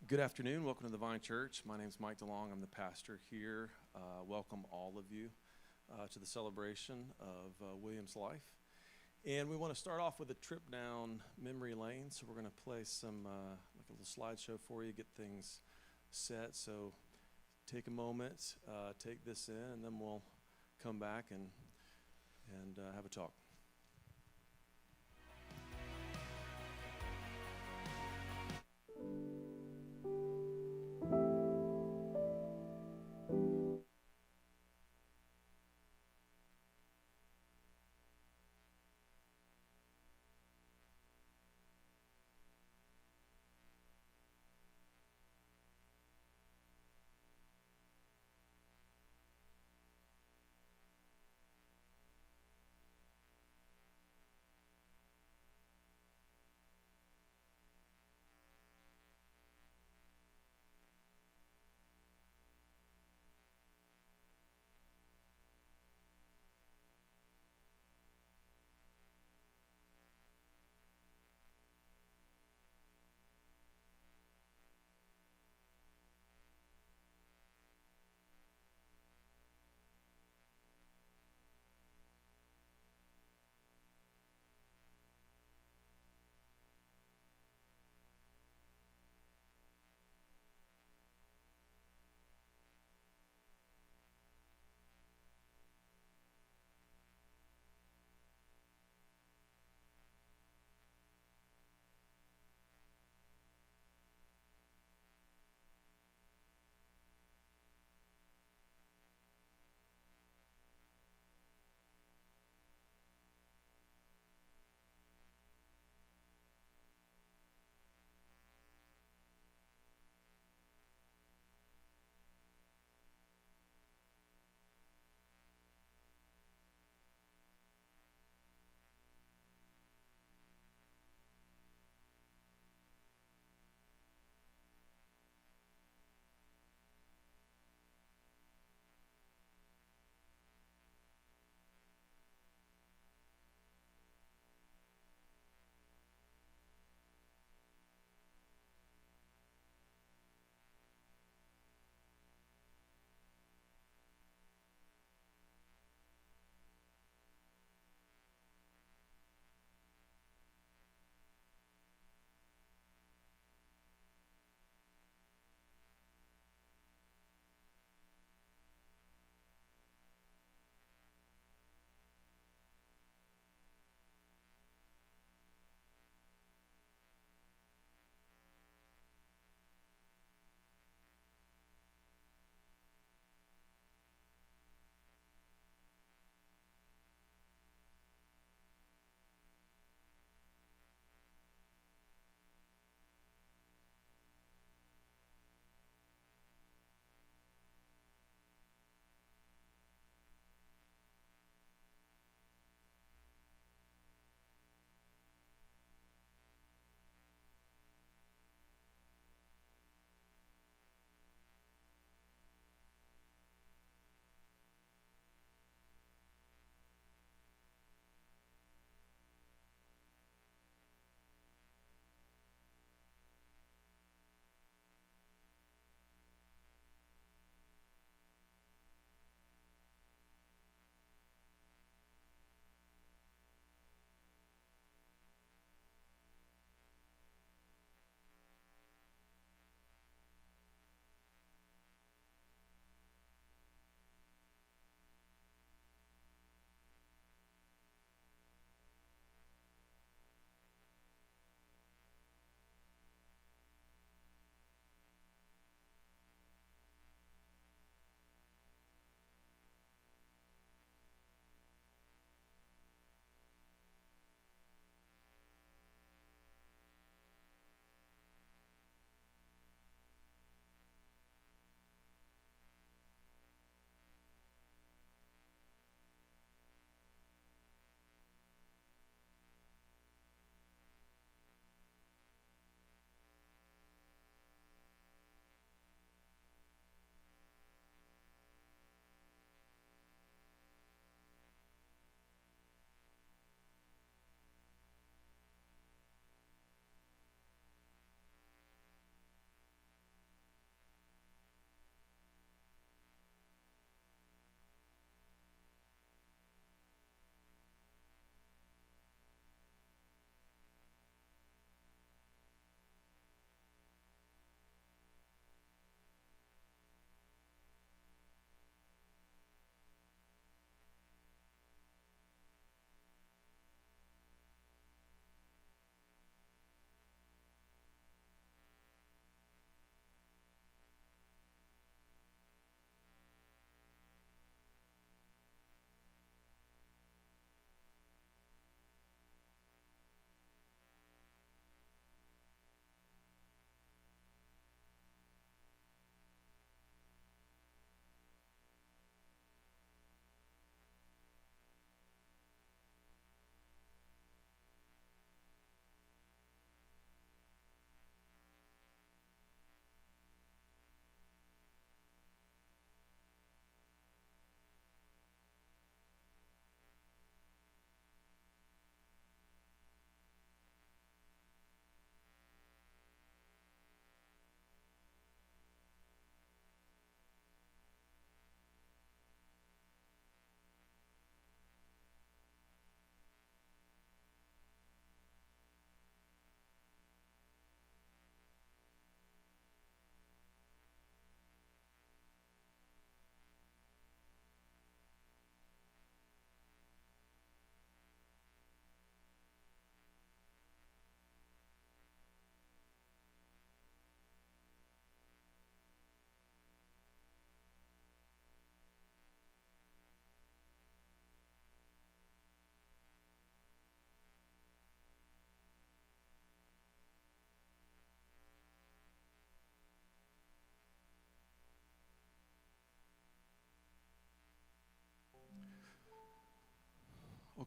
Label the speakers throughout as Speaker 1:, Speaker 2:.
Speaker 1: Good afternoon. Welcome to the Vine Church. My name is Mike DeLong. I'm the pastor here. Welcome all of you to the celebration of William's life. And we want to start off with a trip down memory lane. So we're going to play some like a little slideshow for you, get things set. So take a moment, take this in, and then we'll come back and have a talk.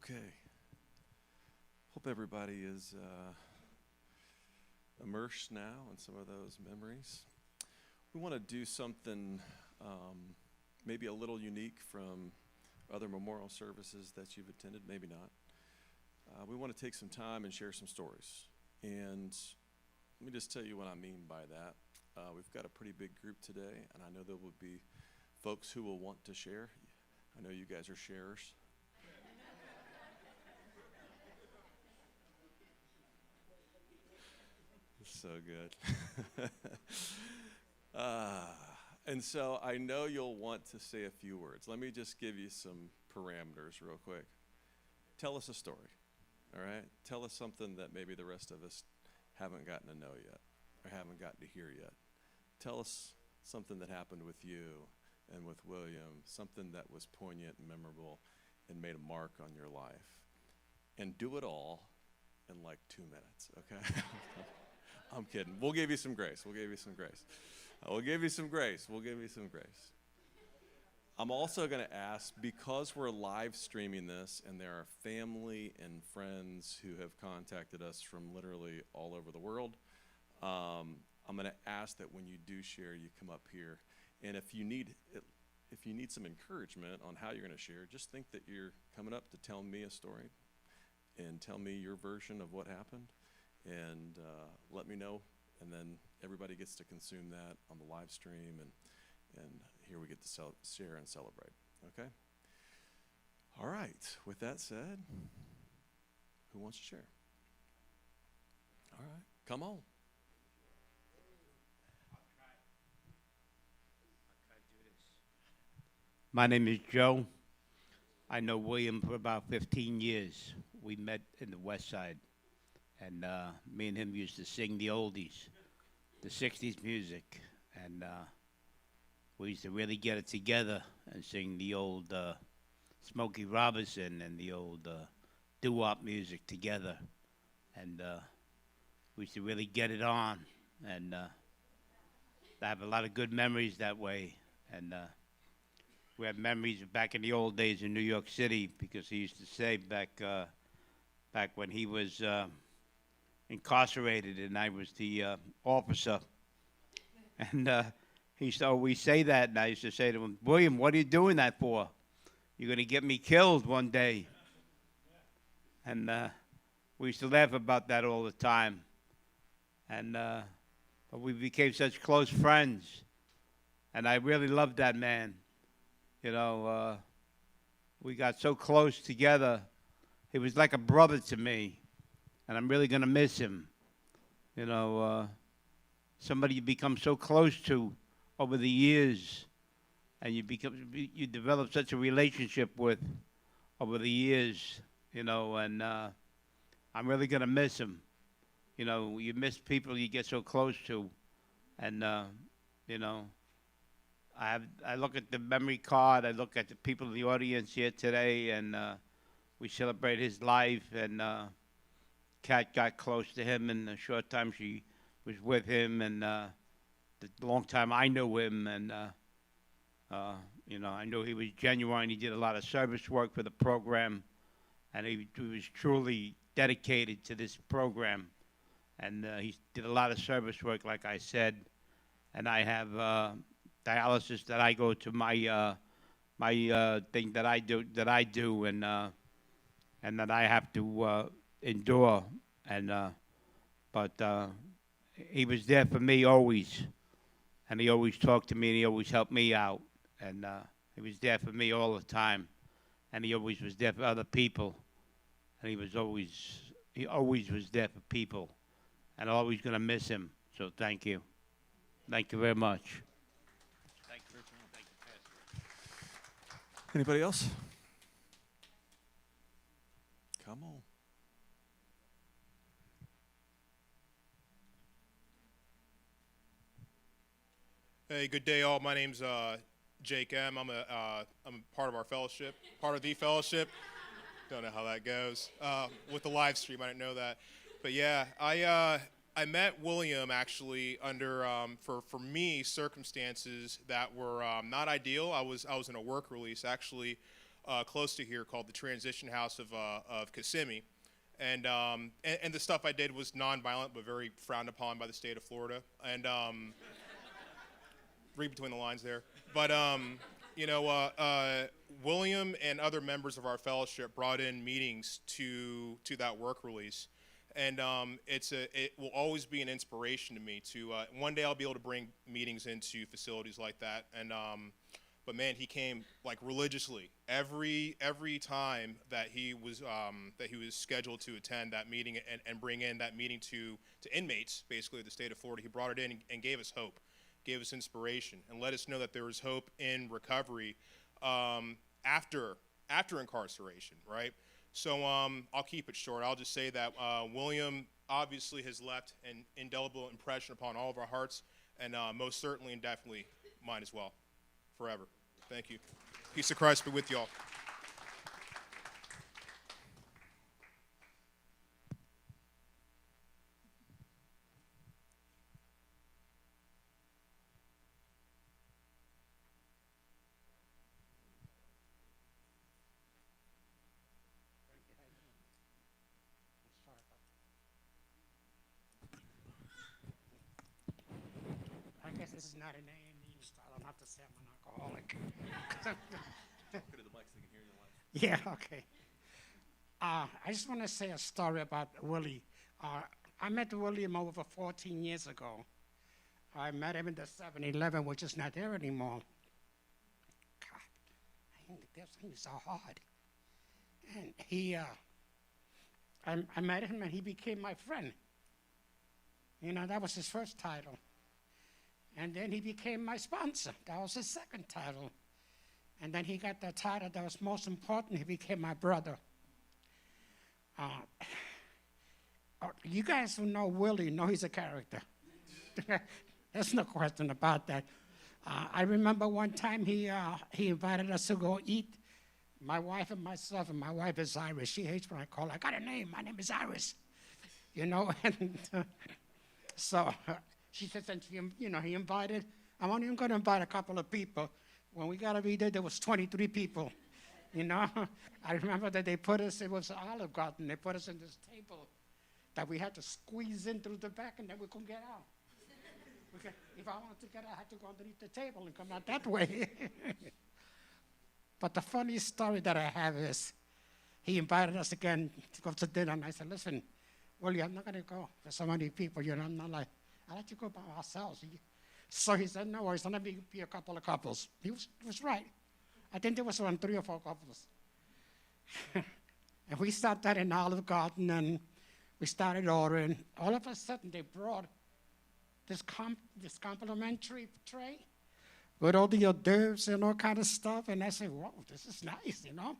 Speaker 1: Okay. Hope everybody is immersed now in some of those memories. We want to do something maybe a little unique from other memorial services that you've attended, maybe not. We want to take some time and share some stories. And let me just tell you what I mean by that. We've got a pretty big group today, and I know there will be folks who will want to share. I know you guys are sharers. So good. And so I know you'll want to say a few words. Let me just give you some parameters real quick. Tell us a story, all right? Tell us something that maybe the rest of us haven't gotten to know yet or haven't gotten to hear yet. Tell us something that happened with you and with William, something that was poignant and memorable and made a mark on your life. And do it all in like 2 minutes, okay? I'm kidding. We'll give you some grace. We'll give you some grace. We'll give you some grace. We'll give you some grace. I'm also going to ask, because we're live streaming this and there are family and friends who have contacted us from literally all over the world, I'm going to ask that when you do share, you come up here. And if you need some encouragement on how you're going to share, just think that you're coming up to tell me a story and tell me your version of what happened. And let me know, and then everybody gets to consume that on the live stream, and here we get to share and celebrate, okay? All right, with that said, who wants to share? All right, come on.
Speaker 2: My name is Joe. I know William for about 15 years. We met in the West Side. And me and him used to sing the oldies, the 60s music. And we used to really get it together and sing the old Smokey Robinson and the old doo-wop music together. And we used to really get it on. And I have a lot of good memories that way. And we have memories of back in the old days in New York City, because he used to say back when he was incarcerated and I was the officer. And he used to always say that, and I used to say to him, William, what are you doing that for? You're going to get me killed one day. And we used to laugh about that all the time. And but we became such close friends. And I really loved that man. You know, we got so close together. He was like a brother to me. And I'm really going to miss him. You know, somebody you become so close to over the years, and you develop such a relationship with over the years, you know, and I'm really going to miss him. You know, you miss people you get so close to, and, you know, I look at the memory card, I look at the people in the audience here today, and we celebrate his life, and Kat got close to him in the short time she was with him, and the long time I knew him, and you know, I knew he was genuine. He did a lot of service work for the program, and he was truly dedicated to this program, and he did a lot of service work, like I said, and I have dialysis that I go to my thing that I do, and that I have to endure, and but he was there for me always, and he always talked to me, and he always helped me out, and he was there for me all the time, and he always was there for other people, and he always was there for people, and I'm always going to miss him. So thank you very much.
Speaker 1: Thank you, Pastor. Anybody else? Come on.
Speaker 3: Hey, good day, all. My name's Jake M. I'm part of our fellowship, part of the fellowship. Don't know how that goes with the live stream. I didn't know that, but yeah, I met William actually under for me circumstances that were not ideal. I was in a work release actually. close to here called the Transition House of Kissimmee. And the stuff I did was nonviolent but very frowned upon by the state of Florida. And read between the lines there. But William and other members of our fellowship brought in meetings to that work release, and it will always be an inspiration to me. One day I'll be able to bring meetings into facilities like that, and but man, he came like religiously every time that he was scheduled to attend that meeting and bring in that meeting to inmates, basically the state of Florida. He brought it in and gave us hope, gave us inspiration, and let us know that there was hope in recovery after incarceration, right? So I'll keep it short. I'll just say that William obviously has left an indelible impression upon all of our hearts, and most certainly and definitely mine as well, forever. Thank you. Peace of Christ be with y'all.
Speaker 4: I guess this is not an A&E style. I don't have to say I'm an alcoholic.
Speaker 1: Go to the mic so they can hear you live.
Speaker 4: Yeah, okay. I just want to say a story about Willie. I met William over 14 years ago. I met him in the 7-Eleven, which is not there anymore. God, this thing is so hard. And I met him, and he became my friend. You know, that was his first title. And then he became my sponsor. That was his second title. And then he got the title that was most important. He became my brother. You guys who know Willie know he's a character. There's no question about that. I remember one time he invited us to go eat, my wife and myself, and my wife is Iris. She hates when I call her. I got a name. My name is Iris. You know, and so she said, since he invited, I'm only going to invite a couple of people. When we got to be there was 23 people. You know, I remember that they put us, it was Olive Garden, they put us in this table that we had to squeeze in through the back and then we couldn't get out. If I wanted to get out, I had to go underneath the table and come out that way. But the funny story that I have is, he invited us again to go to dinner, and I said, listen, Willie, I'm not going to go. There's so many people, you know, I'm not like, I like to go by ourselves. So he said, no worries, there'll be a couple of couples. He was right. I think there was around 3 or 4 couples. And we sat there in Olive Garden, and we started ordering. All of a sudden, they brought this complimentary tray with all the hors d'oeuvres and all kind of stuff. And I said, whoa, this is nice, you know.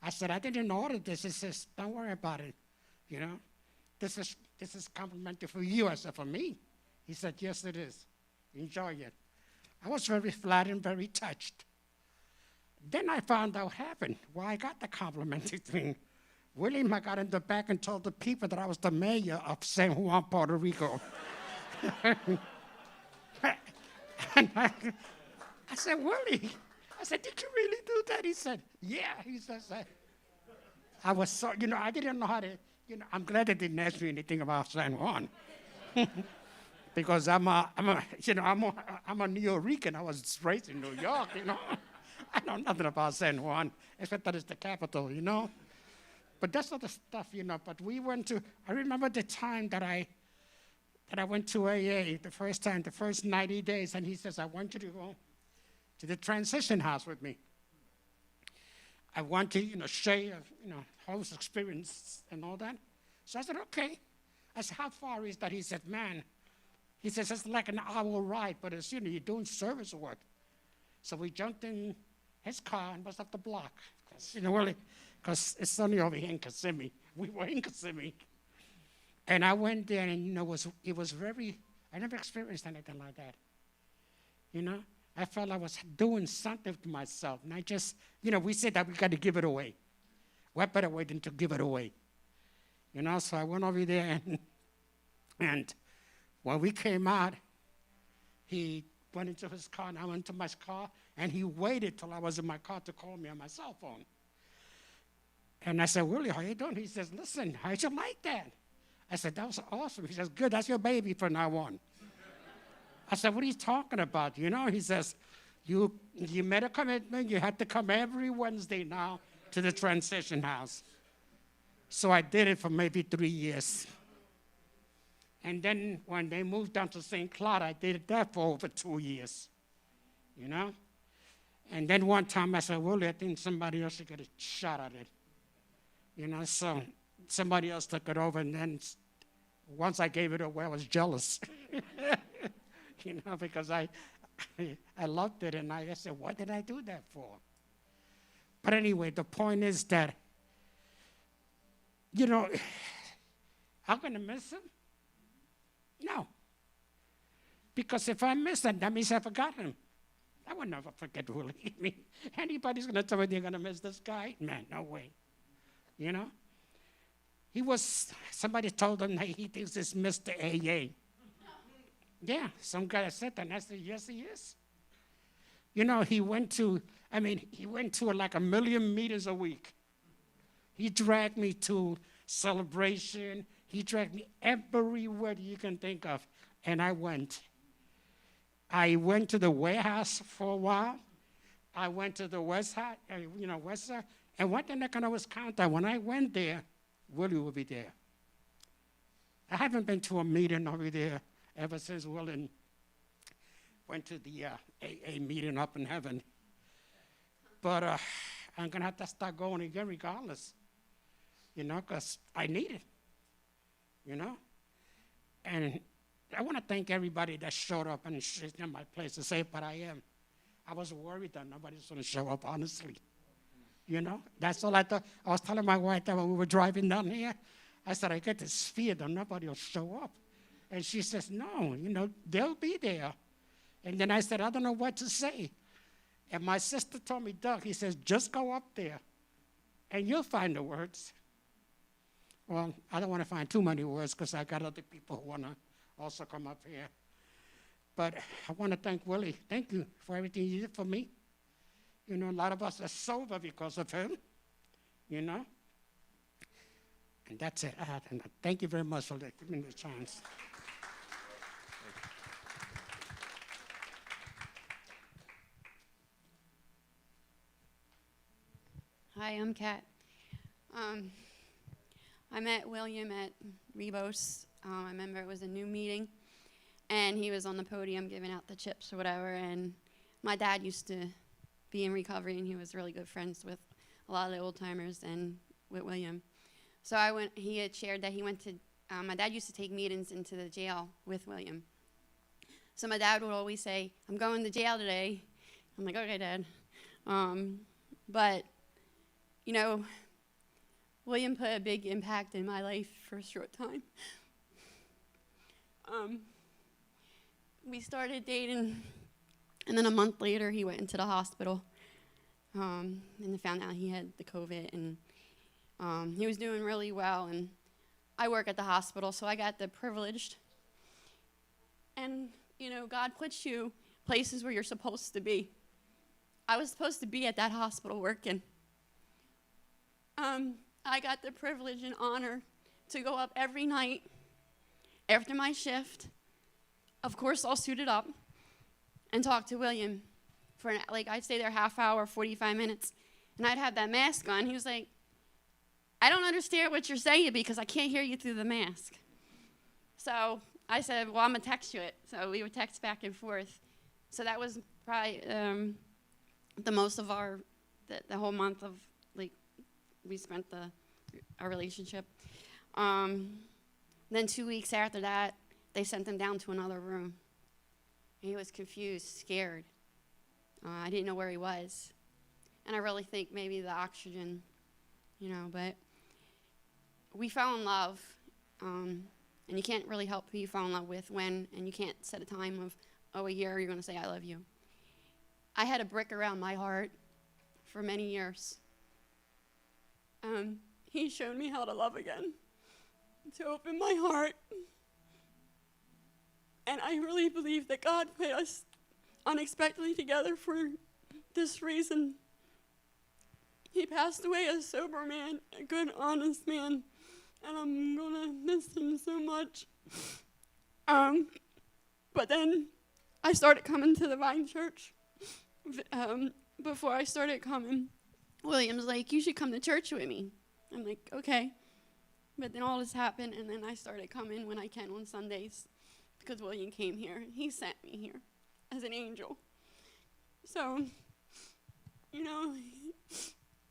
Speaker 4: I said, I didn't order this. He says, don't worry about it, you know. This is complimentary for you. I said, for me? He said, yes, it is. Enjoy it. I was very flattered and very touched. Then I found out what happened, why I got the complimentary thing. William, I got in the back and told the people that I was the mayor of San Juan, Puerto Rico. And I said, Willie, I said, did you really do that? He said, yeah. He says, I was so, you know, I didn't know how to, you know, I'm glad they didn't ask me anything about San Juan. Because I'm a New Rican. I was raised in New York, you know. I know nothing about San Juan, except that it's the capital, you know. But that's other stuff, you know. But I remember the time that I went to AA the first 90 days, and he says, I want you to go to the transition house with me. I want to, you know, share, you know, house experience and all that. So I said, okay. I said, how far is that? He said, man, he says, it's like an hour ride, but it's, you know, you're doing service work. So we jumped in his car and was up the block. You know, really, because it's only over here in Kissimmee. We were in Kissimmee. And I went there, and, you know, it was very, I never experienced anything like that. You know, I felt I was doing something to myself. And I just, you know, we said that we got to give it away. What better way than to give it away? You know, so I went over there, and when we came out, he went into his car, and I went to my car, and he waited till I was in my car to call me on my cell phone. And I said, Willie, how you doing? He says, listen, how'd you like that? I said, that was awesome. He says, good, that's your baby from now on. I said, what are you talking about? You know, he says, you made a commitment. You had to come every Wednesday now to the transition house. So I did it for maybe 3 years. And then when they moved down to St. Cloud, I did that for over 2 years, you know? And then one time I said, Willie, I think somebody else should get a shot at it. You know, so somebody else took it over, and then once I gave it away, I was jealous. You know, because I loved it, and I said, what did I do that for? But anyway, the point is that, you know, I'm going to miss him? No. Because if I miss him, that means I forgot him. I would never forget Willie. I mean, anybody's going to tell me they're going to miss this guy? Man, no way. You know? Somebody told him that he thinks it's Mr. AA. Yeah, some guy said that, and I said, yes, he is. You know, he went to like 1 million meetings a week. He dragged me to celebration. He dragged me everywhere you can think of, and I went. I went to the warehouse for a while. I went to the West Side, and one thing that can always count that when I went there, Willie would be there. I haven't been to a meeting over there ever since Willie went to the AA meeting up in heaven. But I'm going to have to start going again regardless, you know, because I need it, you know. And I want to thank everybody that showed up and it's in my place to say, but I am. I was worried that nobody's going to show up, honestly. You know, that's all I thought. I was telling my wife that when we were driving down here, I said, I get this fear that nobody will show up. And she says, no, you know, they'll be there. And then I said, I don't know what to say. And my sister told me, Doug, he says, just go up there and you'll find the words. Well, I don't want to find too many words because I got other people who want to also come up here. But I want to thank Willie. Thank you for everything you did for me. You know, a lot of us are sober because of him, you know. And that's it. And thank you very much for giving me the chance.
Speaker 5: Hi, I'm Kat. I met William at Rebos. I remember it was a new meeting, and he was on the podium giving out the chips or whatever, and my dad used to be in recovery, and he was really good friends with a lot of the old-timers and with William. So he had shared that he went to, my dad used to take meetings into the jail with William. So my dad would always say, I'm going to jail today. I'm like, okay, Dad. But, you know, William put a big impact in my life for a short time. We started dating, and then a month later, he went into the hospital, and they found out he had the COVID, and he was doing really well, and I work at the hospital, so I got the privilege. And, you know, God puts you places where you're supposed to be. I was supposed to be at that hospital working. I got the privilege and honor to go up every night after my shift, of course all suited up, and talk to William for, I'd stay there half hour, 45 minutes, and I'd have that mask on. He was like, I don't understand what you're saying because I can't hear you through the mask. So I said, well, I'm going to text you it. So we would text back and forth. So that was probably the most of the whole month of, we spent our relationship. Then 2 weeks after that, they sent him down to another room. He was confused, scared. I didn't know where he was. And I really think maybe the oxygen, you know, but we fell in love. And you can't really help who you fall in love with when, and you can't set a time of, a year you're going to say, I love you. I had a brick around my heart for many years. He showed me how to love again, to open my heart. And I really believe that God put us unexpectedly together for this reason. he passed away a sober man, a good, honest man, and I'm gonna miss him so much. But then I started coming to the Vine Church. Before I started coming, William's like, you should come to church with me. I'm like, okay. But then all this happened, and then I started coming when I can on Sundays because William came here, and he sent me here as an angel. So, you know,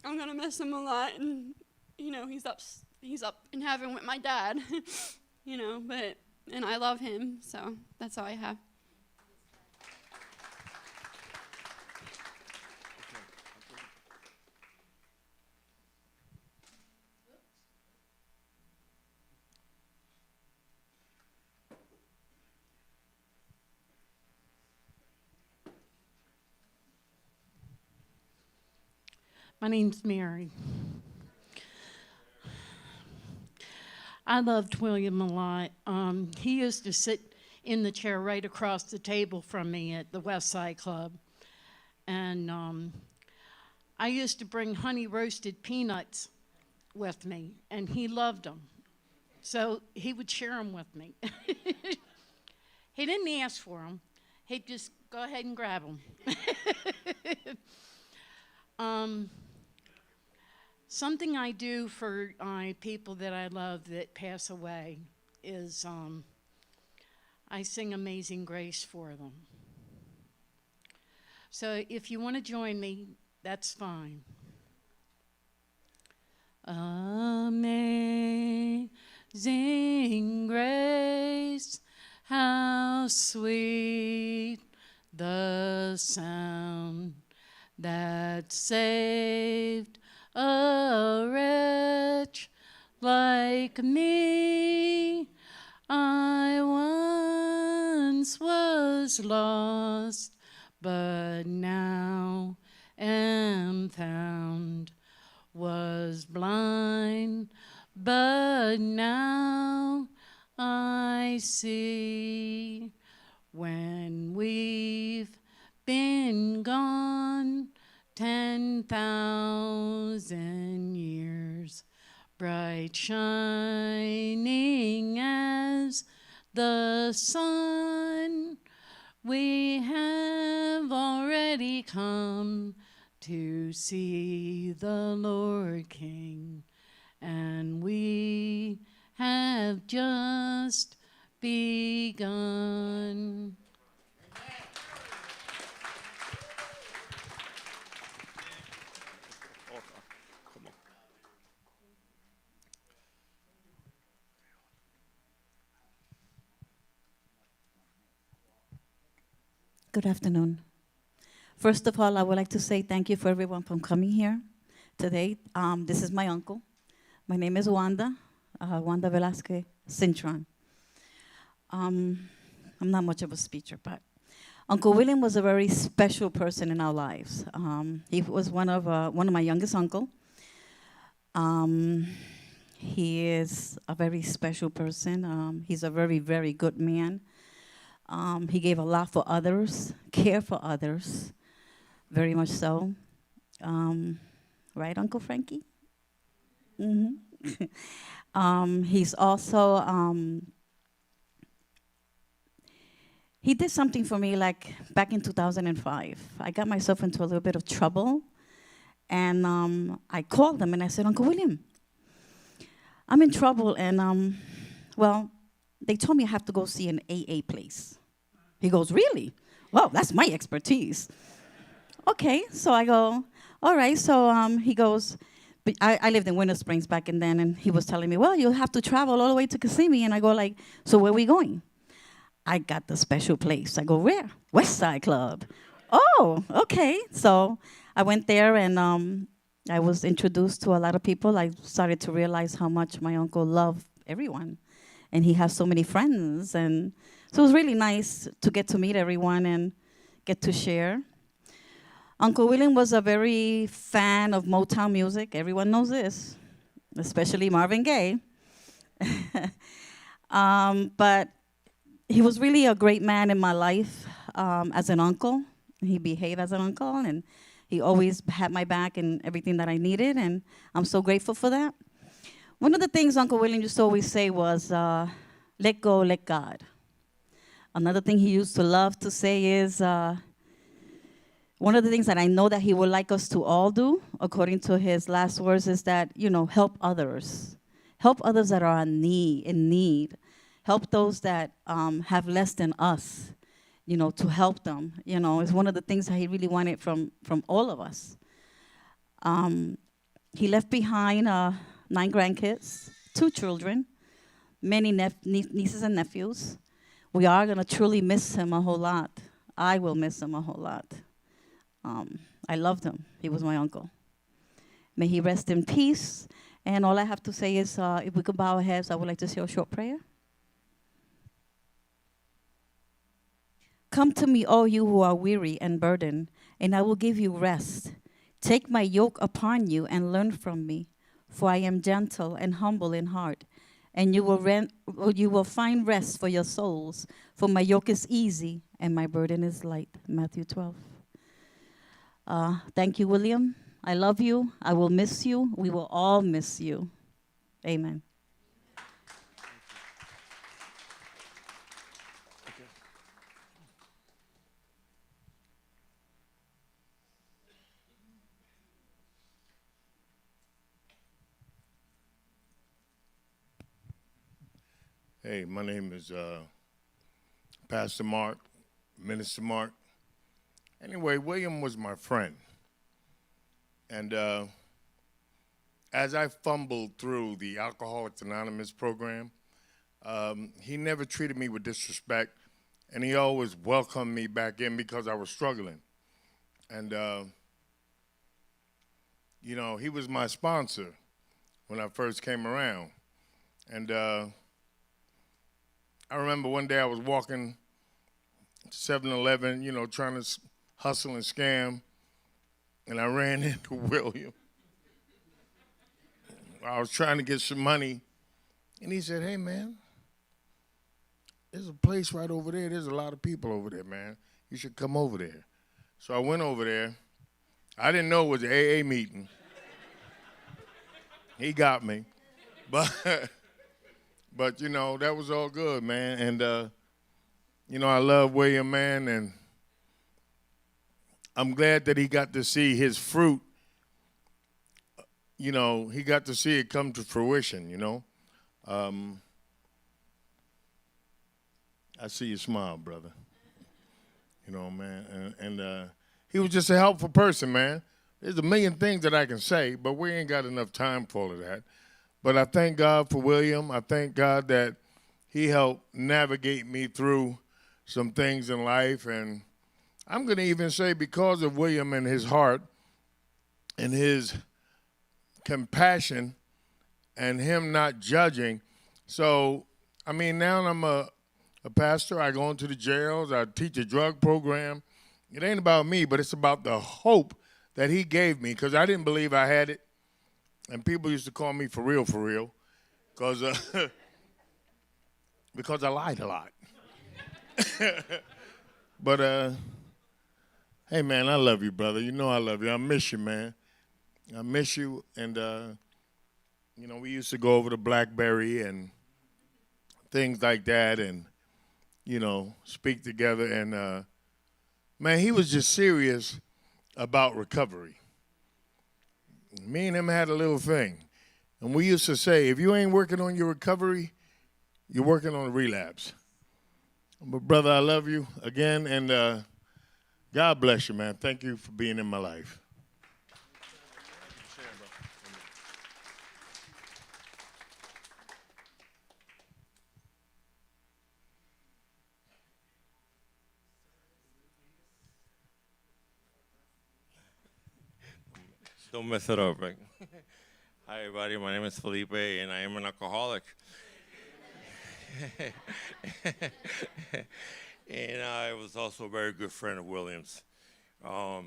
Speaker 5: I'm going to miss him a lot, and, you know, he's up in heaven with my dad, you know, and I love him, so that's all I have.
Speaker 4: My name's Mary. I loved William a lot. He used to sit in the chair right across the table from me at the West Side Club. And I used to bring honey roasted peanuts with me, and he loved them. So he would share them with me. He didn't ask for them. He'd just go ahead and grab them. Something I do for people that I love that pass away is I sing Amazing Grace for them. So if you want to join me, that's fine. Amazing grace, how sweet the sound that saved a wretch like me. I once was lost, but now am found. Was blind, but now I see. When we've been gone 10,000 years, bright shining as the sun, we have already come to see the Lord King, and we have just begun.
Speaker 6: Good afternoon. First of all, I would like to say thank you for everyone for coming here today. This is my uncle. My name is Wanda, Wanda Velasquez Cintron. I'm not much of a speaker, but Uncle William was a very special person in our lives. He was one of my youngest uncle. He is a very special person. He's a very, very good man. He gave a lot for others, care for others, very much so. Right, Uncle Frankie? Mm-hmm. He's also, he did something for me like back in 2005. I got myself into a little bit of trouble, and I called him and I said, Uncle William, I'm in trouble, and well, they told me I have to go see an AA place. He goes, really? Well, that's my expertise. Okay, so I go, all right. So he goes, but I lived in Winter Springs back in then, and he was telling me, well, you'll have to travel all the way to Kissimmee. And I go like, so where are we going? I got the special place. I go, where? West Side Club. Oh, okay. So I went there, and I was introduced to a lot of people. I started to realize how much my uncle loved everyone, and he has so many friends. And so it was really nice to get to meet everyone and get to share. Uncle William was a very fan of Motown music. Everyone knows this, especially Marvin Gaye. But he was really a great man in my life as an uncle. He behaved as an uncle, and He always had my back and everything that I needed, and I'm so grateful for that. One of the things Uncle William used to always say was, let go, let God. Another thing he used to love to say is, one of the things that I know that he would like us to all do, according to his last words, is that, help others. Help others that are in need. Help those that have less than us, to help them. It's one of the things that he really wanted from all of us. He left behind 9 grandkids, 2 children, many nieces and nephews. We are going to truly miss him a whole lot. I will miss him a whole lot. I loved him. He was my uncle. May he rest in peace. And all I have to say is, if we could bow our heads, I would like to say a short prayer. Come to me, all you who are weary and burdened, and I will give you rest. Take my yoke upon you and learn from me, for I am gentle and humble in heart, and you will find rest for your souls, for my yoke is easy and my burden is light. Matthew 12. Thank you, William. I love you. I will miss you. We will all miss you. Amen.
Speaker 7: Hey, my name is Pastor Mark, Minister Mark. Anyway, William was my friend. And as I fumbled through the Alcoholics Anonymous program, he never treated me with disrespect, and he always welcomed me back in because I was struggling. And, he was my sponsor when I first came around. And I remember one day I was walking 7-Eleven, trying to hustle and scam, and I ran into William. I was trying to get some money, and he said, hey, man, there's a place right over there. There's a lot of people over there, man. You should come over there. So I went over there. I didn't know it was an AA meeting. He got me. But that was all good, man. And, I love William, man, and I'm glad that he got to see his fruit. He got to see it come to fruition, I see you smile, brother. Man. And he was just a helpful person, man. There's a million things that I can say, but we ain't got enough time for all of that. But I thank God for William. I thank God that he helped navigate me through some things in life. And I'm going to even say because of William and his heart and his compassion and him not judging. So, now I'm a pastor. I go into the jails. I teach a drug program. It ain't about me, but it's about the hope that he gave me because I didn't believe I had it. And people used to call me for real, because I lied a lot. But, hey, man, I love you, brother. You know I love you. I miss you, man. I miss you. And, we used to go over to Blackberry and things like that and, speak together. And, man, he was just serious about recovery. Me and him had a little thing. And we used to say, if you ain't working on your recovery, you're working on a relapse. But, brother, I love you again, and God bless you, man. Thank you for being in my life.
Speaker 8: Don't mess it up, right? Hi, everybody. My name is Felipe, and I am an alcoholic. And I was also a very good friend of William's. I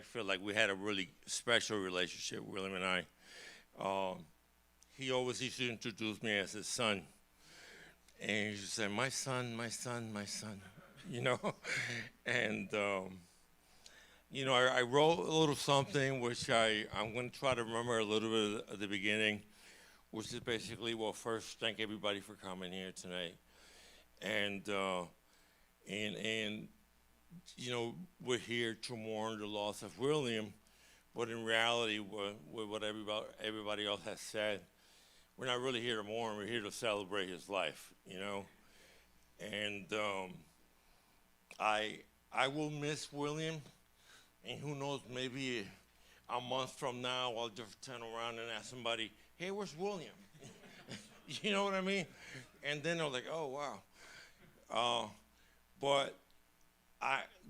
Speaker 8: feel like we had a really special relationship, William and I. He always used to introduce me as his son. And he used to say, my son, my son, my son, And You know, I wrote a little something which I'm going to try to remember a little bit at the beginning, which is basically, well, first, thank everybody for coming here tonight. And you know, we're here to mourn the loss of William, but in reality, with what everybody else has said, we're not really here to mourn, we're here to celebrate his life, you know? And I will miss William, and who knows, maybe a month from now, I'll just turn around and ask somebody, hey, where's William? You know what I mean? And then they're like, oh, wow. But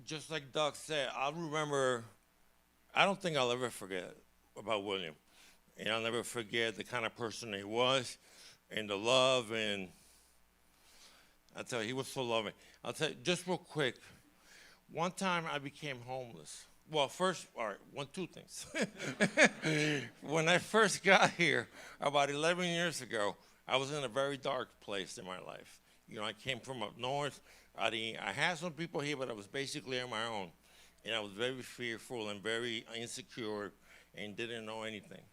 Speaker 8: just like Doug said, I'll remember, I don't think I'll ever forget about William. And I'll never forget the kind of person he was and the love, and I'll tell you, he was so loving. I'll tell you, just real quick, one time I became homeless. Well, first, all right, two things. When I first got here, about 11 years ago, I was in a very dark place in my life. You know, I came from up north. I had some people here, but I was basically on my own. And I was very fearful and very insecure and didn't know anything.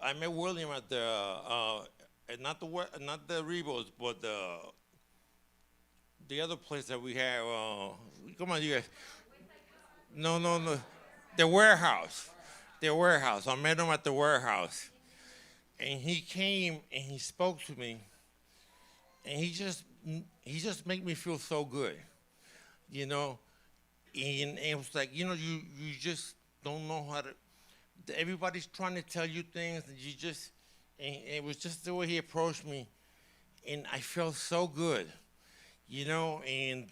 Speaker 8: I met William at the, not the Rebos, but the other place that we have. Come on, you guys. No. The warehouse. The warehouse. I met him at the warehouse. And he came and he spoke to me. And he just made me feel so good, you know? And it was like, you know, you just don't know how to, everybody's trying to tell you things, and you just, and it was just the way he approached me. And I felt so good, you know? And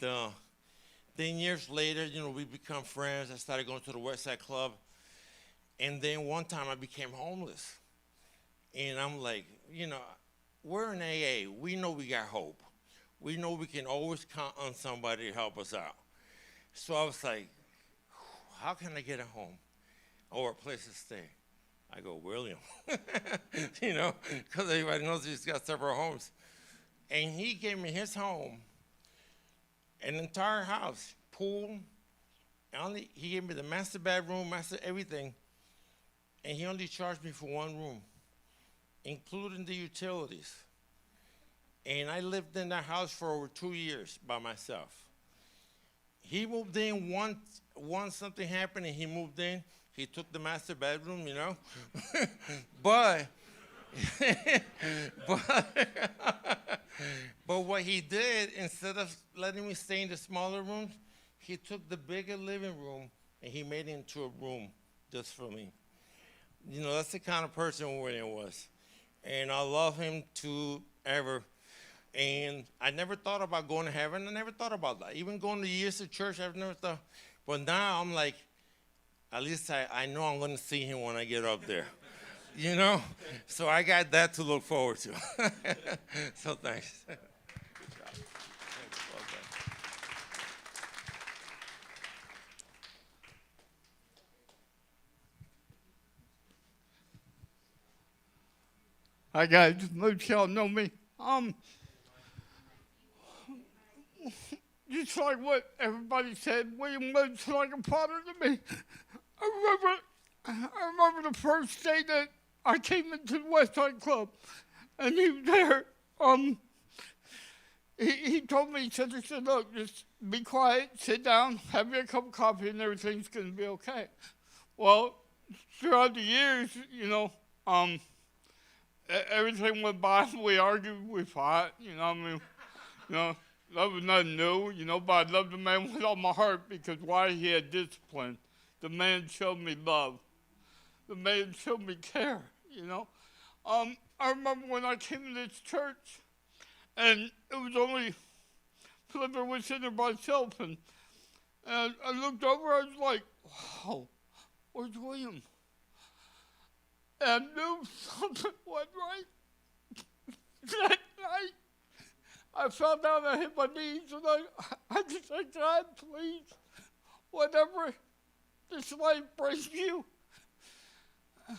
Speaker 8: then years later, you know, we become friends. I started going to the West Side Club. And then one time I became homeless. And I'm like, you know, we're in AA. We know we got hope. We know we can always count on somebody to help us out. So I was like, how can I get a home or a place to stay? I go, William, you know, because everybody knows he's got several homes. And he gave me his home, an entire house, pool. He gave me the master bedroom, master everything, and he only charged me for one room, including the utilities. And I lived in that house for over 2 years by myself. He moved in once something happened and he moved in. He took the master bedroom, you know. but what he did, instead of letting me stay in the smaller rooms, he took the bigger living room and he made it into a room just for me. You know, that's the kind of person William was. And I love him to ever. And I never thought about going to heaven. I never thought about that. Even going to years of church, I've never thought. But now I'm like, at least I know I'm going to see him when I get up there. You know? So I got that to look forward to. So thanks. Good job. Well done.
Speaker 9: Hi guys, most y'all know me. Just like what everybody said, William was like a father to me. I remember the first day that I came into the West Side Club, and he was there. He told me, he said, look, just be quiet, sit down, have me a cup of coffee, and everything's going to be okay. Well, throughout the years, you know, everything went by. We argued, we fought, you know what I mean? You know, that was nothing new, you know, but I loved the man with all my heart because why? He had discipline. The man showed me love. The man showed me care, you know. I remember when I came to this church, and it was only Felipe was sitting there by himself, and I looked over, I was like, wow, where's William? And I knew something wasn't right. That night, I fell down and hit my knees, and I just said, God, please, whatever this life brings you, at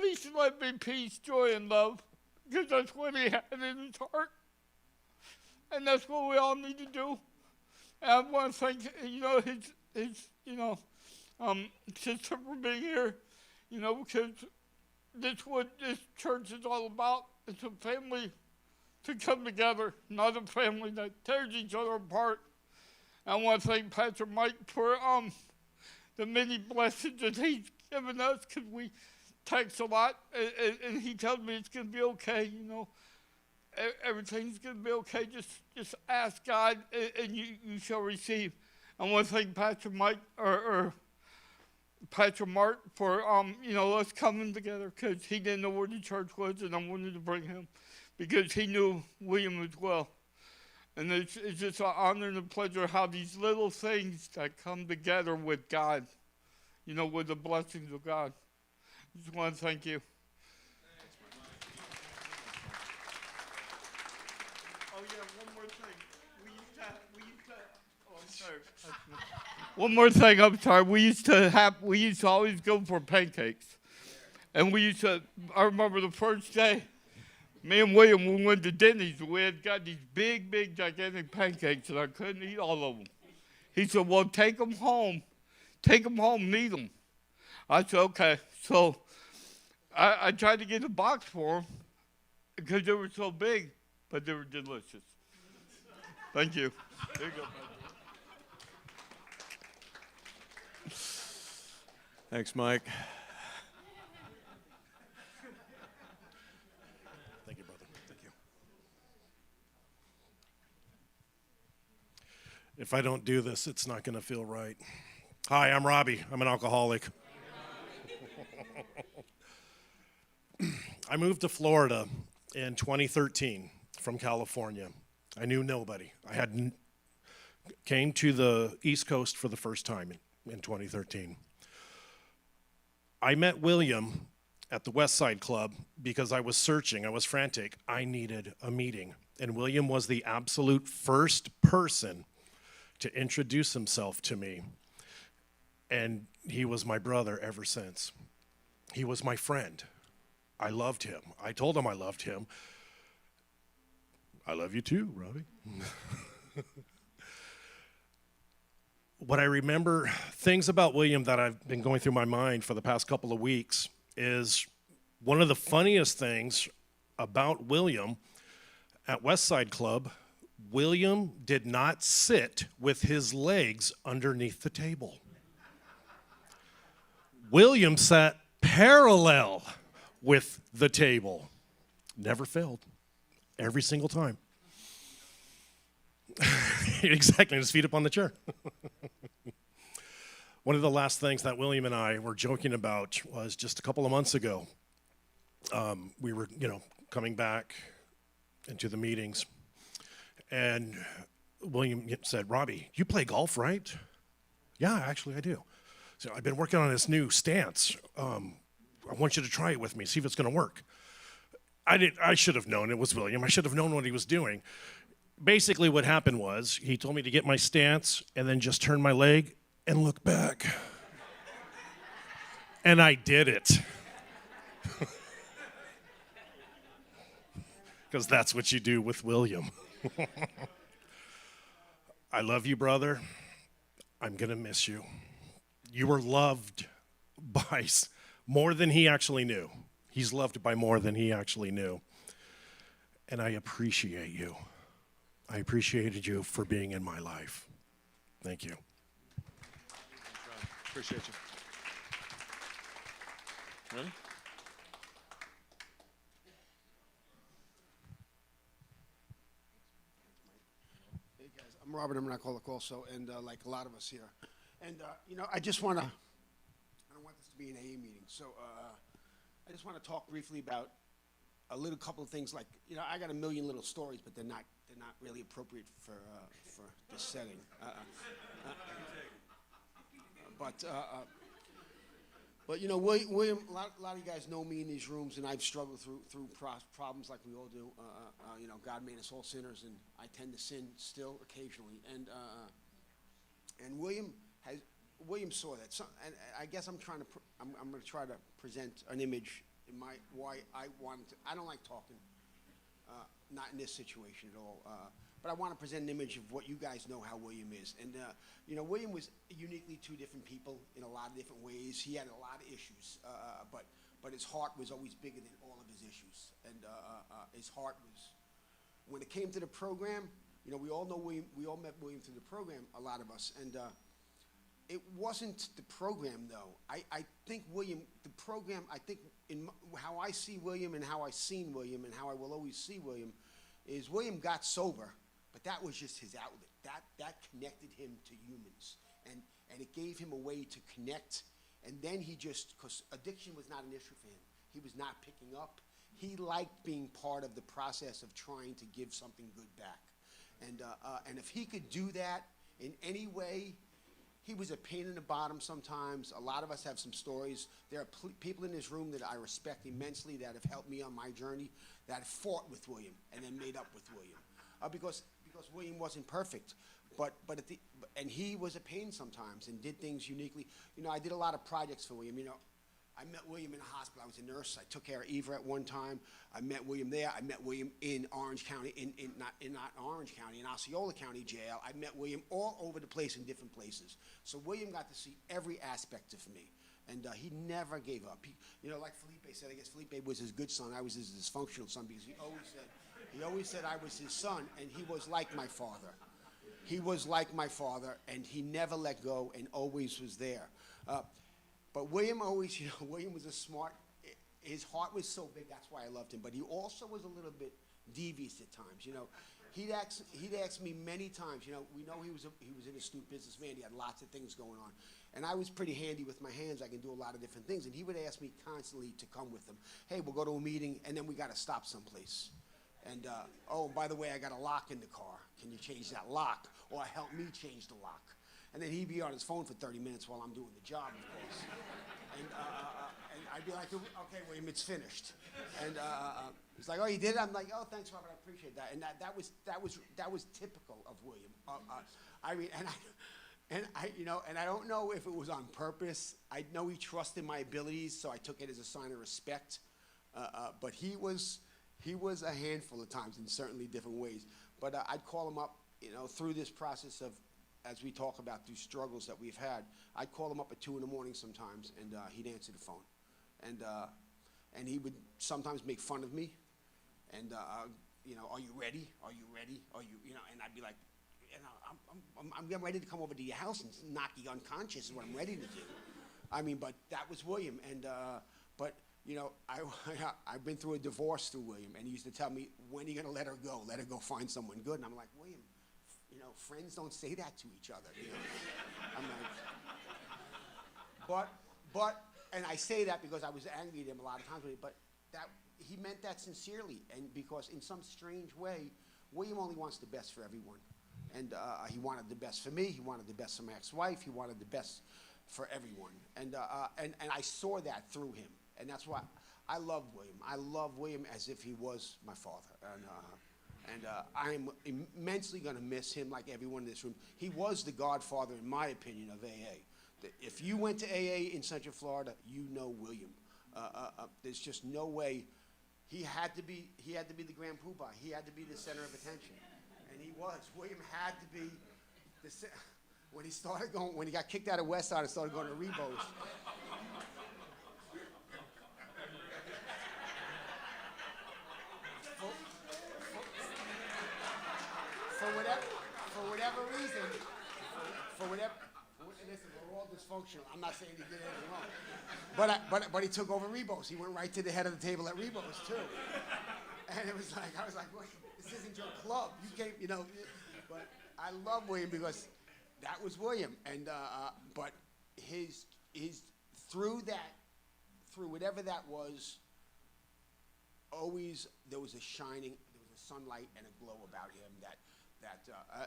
Speaker 9: least let me peace, joy, and love, because that's what he had in his heart. And that's what we all need to do. And I want to thank, you know, it's, sister for being here, because that's what this church is all about. It's a family to come together, not a family that tears each other apart. I want to thank Pastor Mike for the many blessings that he's given us, because we text a lot, and he tells me it's going to be okay, everything's going to be okay. Just ask God, and you shall receive. I want to thank Pastor Mike or Pastor Mark for us coming together, because he didn't know where the church was, and I wanted to bring him because he knew William as well. And it's just an honor and a pleasure how these little things that come together with God, with the blessings of God. I just want to thank you. Oh yeah, one more thing. One more thing, I'm sorry. We used to always go for pancakes. And I remember the first day, me and William, we went to Denny's. We had got these big, gigantic pancakes, and I couldn't eat all of them. He said, well, take them home, and eat them. I said, okay. So I tried to get a box for them because they were so big, but they were delicious. Thank you. There you go.
Speaker 1: Thanks, Mike.
Speaker 10: Thank you, brother. Thank you. If I don't do this, it's not going to feel right. Hi, I'm Robbie. I'm an alcoholic. I moved to Florida in 2013 from California. I knew nobody. Came to the East Coast for the first time in 2013. I met William at the West Side Club because I was searching. I was frantic. I needed a meeting. And William was the absolute first person to introduce himself to me. And he was my brother ever since. He was my friend. I loved him. I told him I loved him. I love you too, Robbie. What I remember, things about William that I've been going through my mind for the past couple of weeks is one of the funniest things about William at West Side Club, William did not sit with his legs underneath the table. William sat parallel with the table. Never failed. Every single time. Exactly, his feet up on the chair. One of the last things that William and I were joking about was just a couple of months ago. We were, coming back into the meetings, and William said, Robbie, you play golf, right? Yeah, actually I do. So I've been working on this new stance. I want you to try it with me, see if it's going to work. I should have known it was William. I should have known what he was doing. Basically what happened was he told me to get my stance and then just turn my leg and look back. And I did it. Because that's what you do with William. I love you, brother. I'm going to miss you. You were loved by more than he actually knew. He's loved by more than he actually knew. And I appreciate you. I appreciated you for being in my life. Thank you.
Speaker 1: Appreciate you. Ready?
Speaker 4: Hey guys, I'm Robert. I'm an alcoholic also, and like a lot of us here. And I just want to. I don't want this to be an AA meeting, so I just want to talk briefly about a couple of things. Like I got a million little stories, but they're not really appropriate for this setting. But William, a lot of you guys know me in these rooms, and I've struggled through problems like we all do. God made us all sinners, and I tend to sin still occasionally. And William saw that. So, and I guess I'm going to try to present an image in why I wanted to. I don't like talking, not in this situation at all.
Speaker 11: but I want to present an image of what you guys know how William is. And, you know, William was uniquely two different people in a lot of different ways. He had a lot of issues, but his heart was always bigger than all of his issues. And his heart was, when it came to the program, you know, we all know William, we all met William through the program, a lot of us. And it wasn't the program, though. I think William, the program, I think how I see William and how I seen William and how I will always see William is William got sober, but that was just his outlet. That connected him to humans, and it gave him a way to connect. And then he just, because addiction was not an issue for him. He was not picking up. He liked being part of the process of trying to give something good back. And if he could do that in any way, he was a pain in the bottom sometimes. A lot of us have some stories. There are people in this room that I respect immensely that have helped me on my journey, that have fought with William and then made up with William. Because William wasn't perfect, and he was a pain sometimes and did things uniquely. You know, I did a lot of projects for William. You know, I met William in a hospital. I was a nurse. I took care of Eva at one time. I met William there. I met William in Orange County, not Orange County, in Osceola County Jail. I met William all over the place in different places. So William got to see every aspect of me, and he never gave up. You know, like Felipe said, I guess Felipe was his good son. I was his dysfunctional son because he always said I was his son, and he was like my father. He was like my father, and he never let go and always was there. But William always, you know, William was a smart, his heart was so big, that's why I loved him. But he also was a little bit devious at times, you know. He'd ask me many times, you know, we know he was an astute businessman. He had lots of things going on. And I was pretty handy with my hands. I can do a lot of different things. And he would ask me constantly to come with him. Hey, we'll go to a meeting, and then we got to stop someplace. And, oh, by the way, I got a lock in the car. Can you change that lock? Or help me change the lock. And then he'd be on his phone for 30 minutes while I'm doing the job, of course. And I'd be like, okay, William, it's finished. And he's like, oh, you did it? I'm like, oh, thanks, Robert, I appreciate that. And that was typical of William. I mean, and I don't know if it was on purpose. I know he trusted my abilities, so I took it as a sign of respect. But he was a handful of times in certainly different ways. But I'd call him up, you know, through this process of, as we talk about through struggles that we've had, I'd call him up at 2 in the morning sometimes, and he'd answer the phone. And he would sometimes make fun of me, and, you know, are you ready? Are you ready? Are you, you know, and I'd be like, you know, I'm getting ready to come over to your house and knock you unconscious is what I'm ready to do. I mean, but that was William, and, but, you know, I've been through a divorce through William, and he used to tell me, when are you gonna let her go? Let her go find someone good. And I'm like, William, you know, friends don't say that to each other. You know? I'm like, but, and I say that because I was angry at him a lot of times, but that he meant that sincerely, and because in some strange way, William only wants the best for everyone, and he wanted the best for me. He wanted the best for my ex-wife. He wanted the best for everyone, and I saw that through him, and that's why I love William. I love William as if he was my father, and I am immensely going to miss him like everyone in this room. He was the godfather, in my opinion, of AA. If you went to AA in Central Florida, you know William. There's just no way. He had to be the grand poobah. He had to be the center of attention, and he was. William had to be when he got kicked out of West Side and started going to Rebos. For whatever reason, listen, we're all dysfunctional. I'm not saying he did anything wrong. But he took over Rebos. He went right to the head of the table at Rebos, too. And it was like, I was like, wait, this isn't your club. You came, you know. But I love William because that was William. And, but his through whatever that was, always there was a sunlight and a glow about him that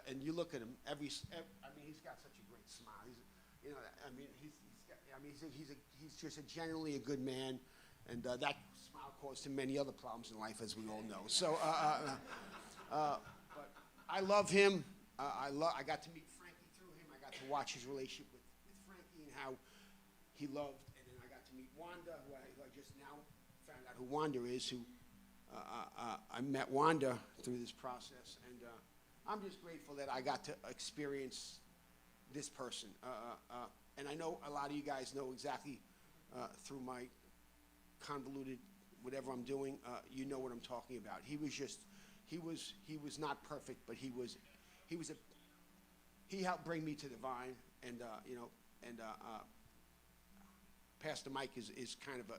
Speaker 11: and you look at him I mean, he's got such a great smile. He's just generally a good man, and that smile caused him many other problems in life, as we all know. So, but I love him. I got to meet Frankie through him. I got to watch his relationship with Frankie and how he loved, and then I got to meet Wanda, who I just now found out who Wanda is. I met Wanda through this process, and I'm just grateful that I got to experience this person. And I know a lot of you guys know exactly through my convoluted whatever I'm doing, you know what I'm talking about. He was not perfect, but he helped bring me to the vine, and Pastor Mike is kind of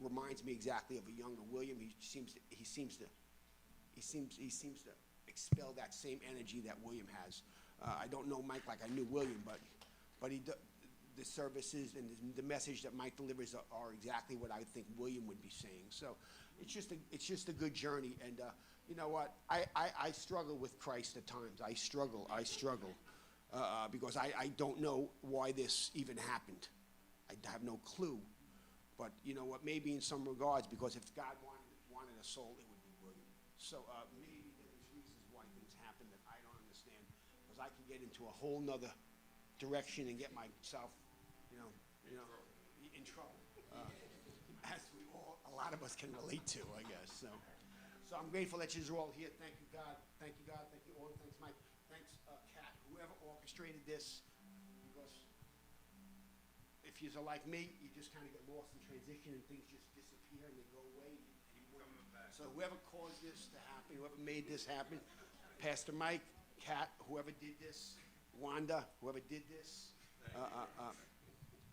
Speaker 11: reminds me exactly of a younger William. He seems to expel that same energy that William has. I don't know Mike like I knew William, but the services and the message that Mike delivers are exactly what I think William would be saying. So it's just a good journey. And you know what? I struggle with Christ at times. I struggle because I don't know why this even happened. I have no clue. But you know what? Maybe in some regards, because if God wanted a soul, it would be William. So maybe there's reasons why things happen that I don't understand, because I can get into a whole nother direction and get myself, in trouble, as a lot of us can relate to, I guess. So I'm grateful that you're all here. Thank you, God. Thank you, God. Thank you all. Thanks, Mike. Thanks, Kat. Whoever orchestrated this, because if you're like me, you just kind of get lost in transition and things just disappear and they go away. So whoever caused this to happen, whoever made this happen, Pastor Mike, Kat, whoever did this, Wanda, whoever did this,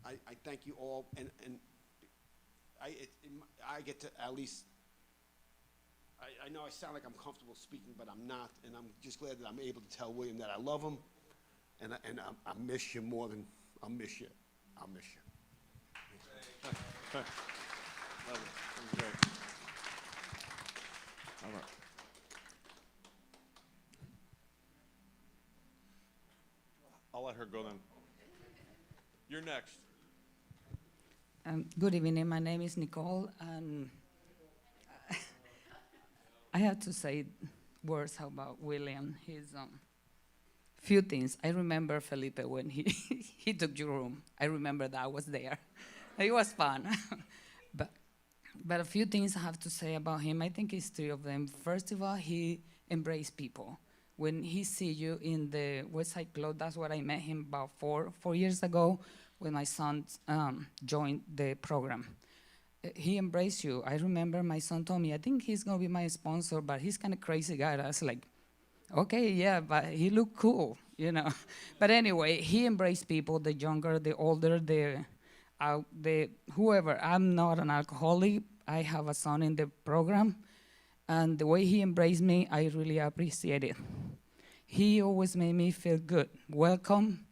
Speaker 11: I thank you all, and I get to at least, I know I sound like I'm comfortable speaking, but I'm not, and I'm just glad that I'm able to tell William that I love him, and I miss you more than I'll miss you. I'll miss you.
Speaker 1: Love it. That was great. All right. I'll let her go then. You're next.
Speaker 12: Good evening. My name is Nicole, and I have to say words about William. He's few things. I remember Felipe when he he took your room. I remember that I was there. It was fun. But a few things I have to say about him. I think it's three of them. First of all, he embraced people. When he see you in the West Side Club, that's what I met him about four years ago when my son joined the program. He embraced you. I remember my son told me, I think he's gonna be my sponsor, but he's kind of crazy guy. I was like, okay, yeah, but he looked cool, But anyway, he embraced people, the younger, the older, the whoever. I'm not an alcoholic. I have a son in the program. And the way he embraced me, I really appreciate it. He always made me feel good, welcome,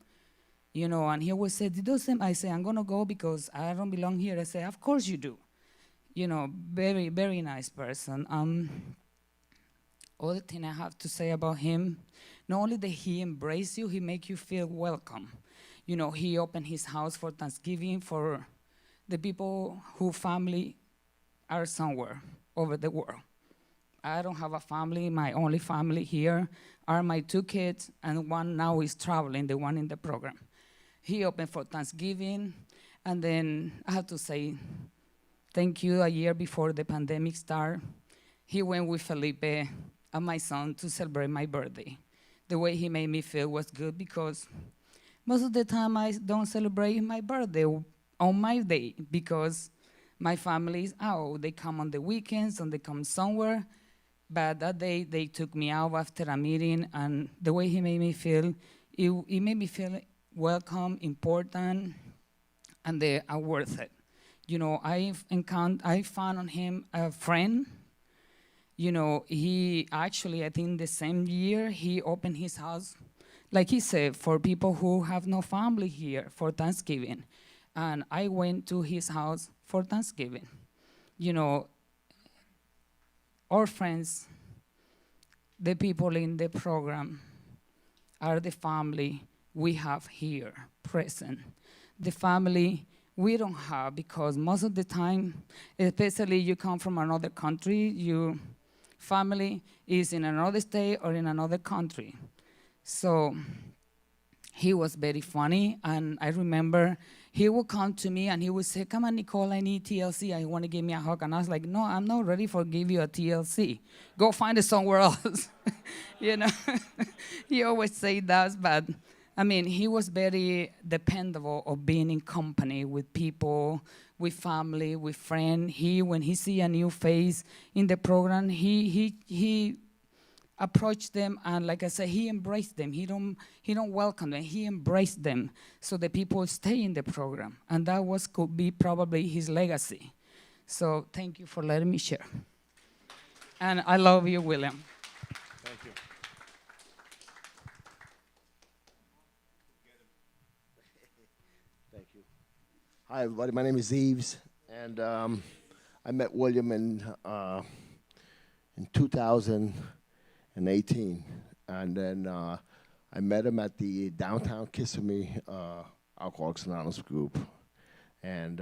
Speaker 12: and he always said, I say, I'm gonna go because I don't belong here. I say, of course you do. Very, very nice person. Other thing I have to say about him, not only that he embraced you, he make you feel welcome. He opened his house for Thanksgiving for the people whose family are somewhere over the world. I don't have a family. My only family here are my two kids, and one now is traveling, the one in the program. He opened for Thanksgiving, and then I have to say thank you. A year before the pandemic started, he went with Felipe and my son to celebrate my birthday. The way he made me feel was good because most of the time I don't celebrate my birthday on my day because my family is out. They come on the weekends and they come somewhere. But that day they took me out after a meeting, and the way he made me feel, it made me feel welcome, important, and they are worth it. I found on him a friend. He actually, I think the same year, he opened his house, like he said, for people who have no family here for Thanksgiving. And I went to his house for Thanksgiving. Our friends, the people in the program, are the family we have here present. The family we don't have, because most of the time, especially you come from another country, your family is in another state or in another country. So he was very funny, and I remember he would come to me and he would say, come on, Nicole, I need TLC. I want to give me a hug. And I was like, no, I'm not ready for give you a TLC. Go find it somewhere else. you know. He always say that, but I mean, he was very dependable of being in company with people, with family, with friends. When he see a new face in the program, he approached them, and like I said, he embraced them. He don't welcome them. He embraced them, so the people stay in the program, and that could be probably his legacy. So thank you for letting me share. And I love you, William.
Speaker 10: Thank you.
Speaker 13: Thank you. Hi, everybody. My name is Eves, and I met William in 2018, and then I met him at the downtown Kissimmee Alcoholics Anonymous group, and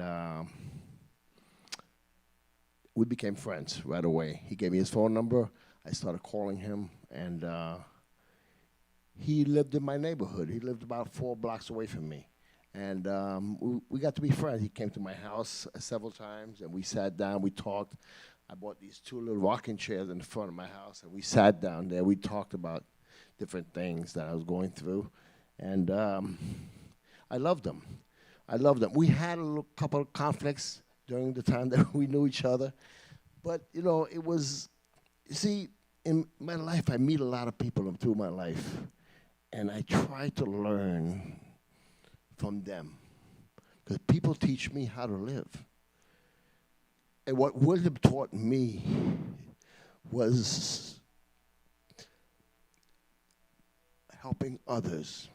Speaker 13: we became friends right away. He gave me his phone number. I started calling him, and he lived in my neighborhood. He lived about 4 blocks away from me. And we got to be friends. He came to my house several times, and we sat down, we talked. I bought these 2 little rocking chairs in the front of my house, and we sat down there. We talked about different things that I was going through, and I loved him. I loved him. We had a couple of conflicts during the time that we knew each other, but, you know, it was, you see, in my life, I meet a lot of people through my life, and I try to learn from them, because people teach me how to live. And what William taught me was helping others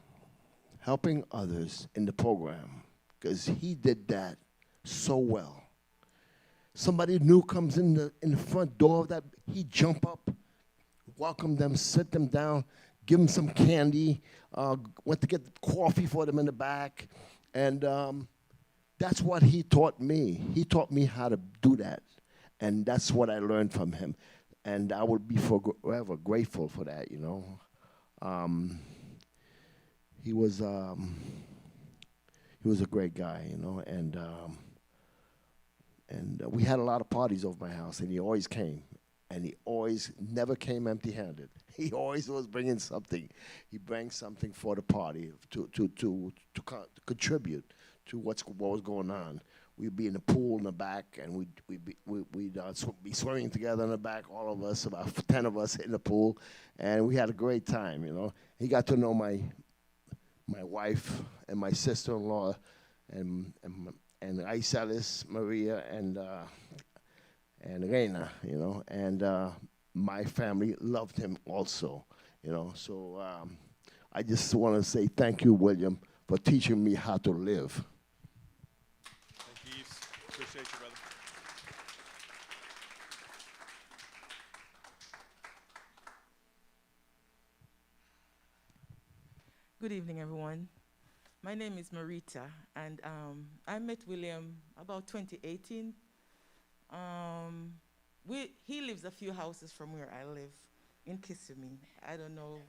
Speaker 13: in the program, because he did that so well. Somebody new comes in the front door of that, he jump up, welcome them, sit them down, give them some candy, went to get coffee for them in the back, and that's what he taught me. He taught me how to do that, and that's what I learned from him, and I will be forever grateful for that, you know. He was a great guy, you know, and we had a lot of parties over my house, and he always came. And he always never came empty-handed. He always was bringing something. He brings something for the party to contribute to what was going on. We'd be in the pool in the back, and we'd be swimming together in the back, all of us, about 10 of us in the pool, and we had a great time, you know. He got to know my wife and my sister-in-law, and Aiselis, Maria, and Reina, you know, and my family loved him also, you know. So I just want to say thank you, William, for teaching me how to live.
Speaker 3: Thank you, Yves. Appreciate you, brother.
Speaker 14: Good evening, everyone. My name is Marita, and I met William about 2018. He lives a few houses from where I live, in Kissimmee. I don't know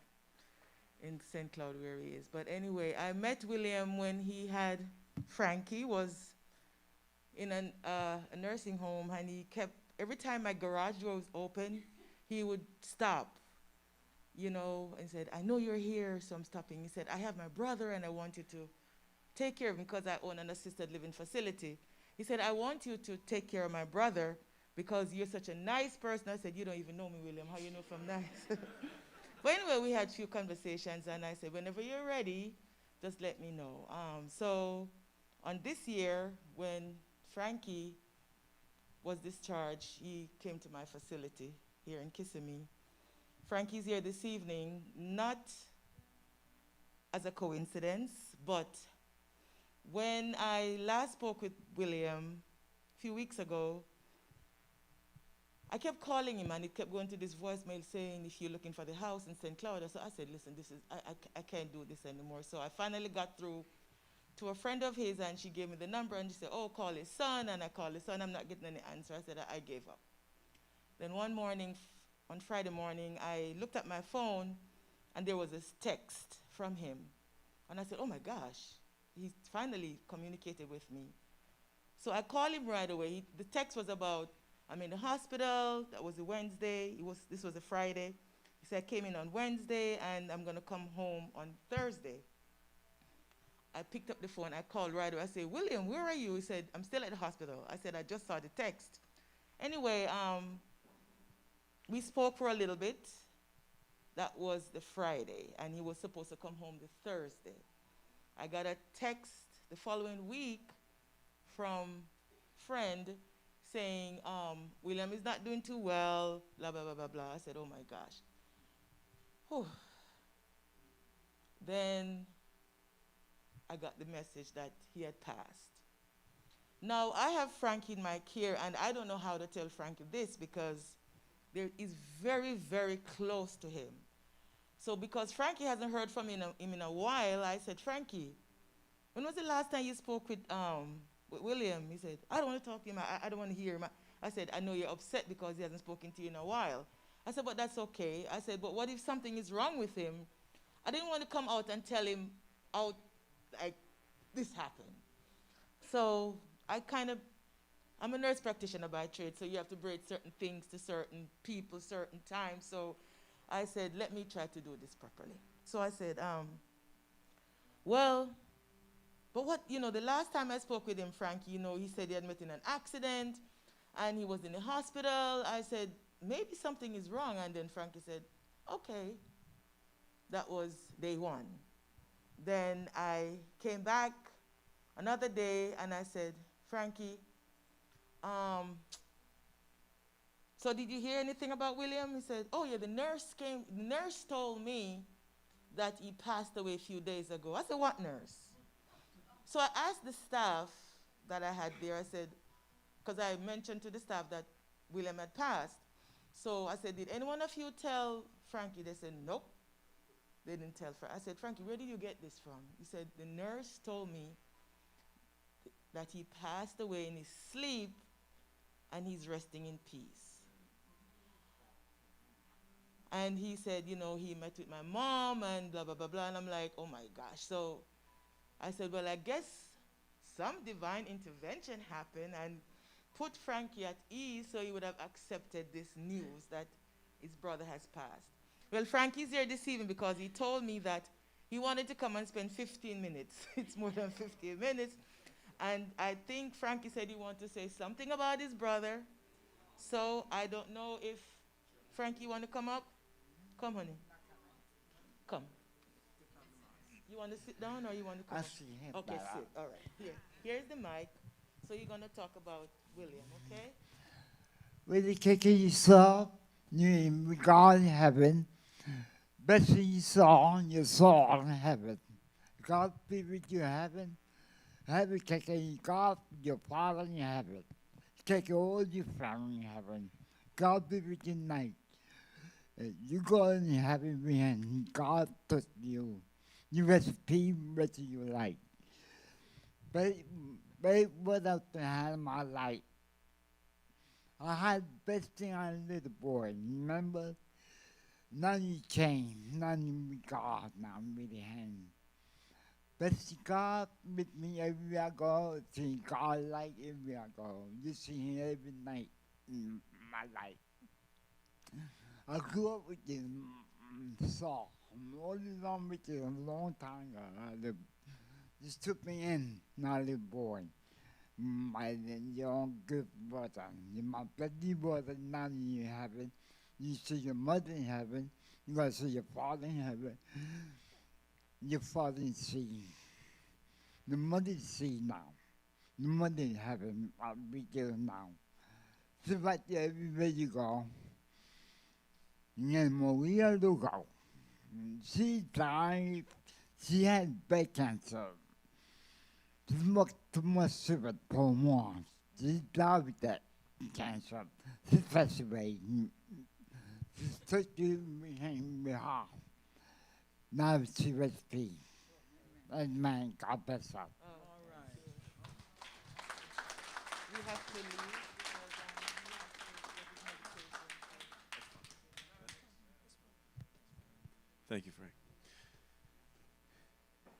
Speaker 14: in St. Cloud where he is. But anyway, I met William when he had, Frankie was in a nursing home, and he kept, every time my garage door was open, he would stop, you know, and said, I know you're here, so I'm stopping. He said, I have my brother, and I want you to take care of him because I own an assisted living facility. He said, I want you to take care of my brother because you're such a nice person. I said, you don't even know me, William. How you know if I'm nice? But anyway, we had a few conversations, and I said, whenever you're ready, just let me know. So on this year, when Frankie was discharged, he came to my facility here in Kissimmee. Frankie's here this evening, not as a coincidence, but when I last spoke with William a few weeks ago, I kept calling him, and it kept going to this voicemail saying, if you're looking for the house in St. Cloud. So I said, listen, I can't do this anymore. So I finally got through to a friend of his, and she gave me the number, and she said, oh, call his son. And I called his son. I'm not getting any answer. I said, I gave up. Then one morning, on Friday morning, I looked at my phone, and there was this text from him. And I said, oh, my gosh. He finally communicated with me. So I called him right away. The text was about, I'm in the hospital. That was a Wednesday. This was a Friday. He said, I came in on Wednesday, and I'm going to come home on Thursday. I picked up the phone. I called right away. I said, William, where are you? He said, I'm still at the hospital. I said, I just saw the text. Anyway, we spoke for a little bit. That was the Friday, and he was supposed to come home the Thursday. I got a text the following week from a friend saying, William is not doing too well, blah, blah, blah, blah, blah. I said, oh my gosh. Whew. Then I got the message that he had passed. Now, I have Frankie in my care, and I don't know how to tell Frankie this because there is very, very close to him. So because Frankie hasn't heard from him in a while, I said, Frankie, when was the last time you spoke with William? He said, I don't want to talk to him. I don't want to hear him. I said, I know you're upset because he hasn't spoken to you in a while. I said, but that's okay. I said, but what if something is wrong with him? I didn't want to come out and tell him out like this happened. So I'm a nurse practitioner by trade, so you have to braid certain things to certain people, certain times. So I said, let me try to do this properly. So I said, well, but what, the last time I spoke with him, Frankie, he said he had met in an accident and he was in the hospital. I said, maybe something is wrong. And then Frankie said, okay. That was day one. Then I came back another day and I said, Frankie, so did you hear anything about William? He said, oh yeah, the nurse told me that he passed away a few days ago. I said, what nurse? So I asked the staff that I had there, I said, because I mentioned to the staff that William had passed. So I said, did any one of you tell Frankie? They said, nope. They didn't tell Frankie. I said, Frankie, where did you get this from? He said, the nurse told me that he passed away in his sleep and he's resting in peace. And he said, he met with my mom and blah, blah, blah, blah. And I'm like, oh my gosh. So I said, well, I guess some divine intervention happened and put Frankie at ease so he would have accepted this news that his brother has passed. Well, Frankie's here this evening because he told me that he wanted to come and spend 15 minutes. It's more than 15 minutes. And I think Frankie said he wanted to say something about his brother. So I don't know if Frankie want to come up. Come, honey. Come. You want to sit down or you want to come
Speaker 15: I
Speaker 14: up?
Speaker 15: see him.
Speaker 14: Okay, sit. All right. Here's the mic. So you're going to talk about William, okay?
Speaker 15: With the kicking you saw, you God in heaven. Best thing you saw in heaven. God be with you in heaven. Heaven taking God, your Father in heaven. Take all your family in heaven. God be with you tonight. You go in heaven and God touch you. You rest peace, rest of your life. But what else behind my life? I had the best thing I little boy, remember? None you change, none you God now with the hand. But see God with me everywhere I go, see God like everywhere I go. You see him every night in my life. I grew up with this song. I'm only along with you a long time ago. Just took me in, not a little boy. My young good brother, my bloody brother, now you heaven. You see your mother in heaven. You gotta see your father in heaven. Your father in sea. The mother in sea now. The mother in heaven, I'll be there now. So right there, everywhere you go. And Maria Lugo. She died. She had breast cancer. Too much sugar for more. She died with that cancer. She passed away. She took you behind me heart. Now she was peace. Amen. God bless her.
Speaker 14: All right. We have to leave.
Speaker 1: Thank you, Frank.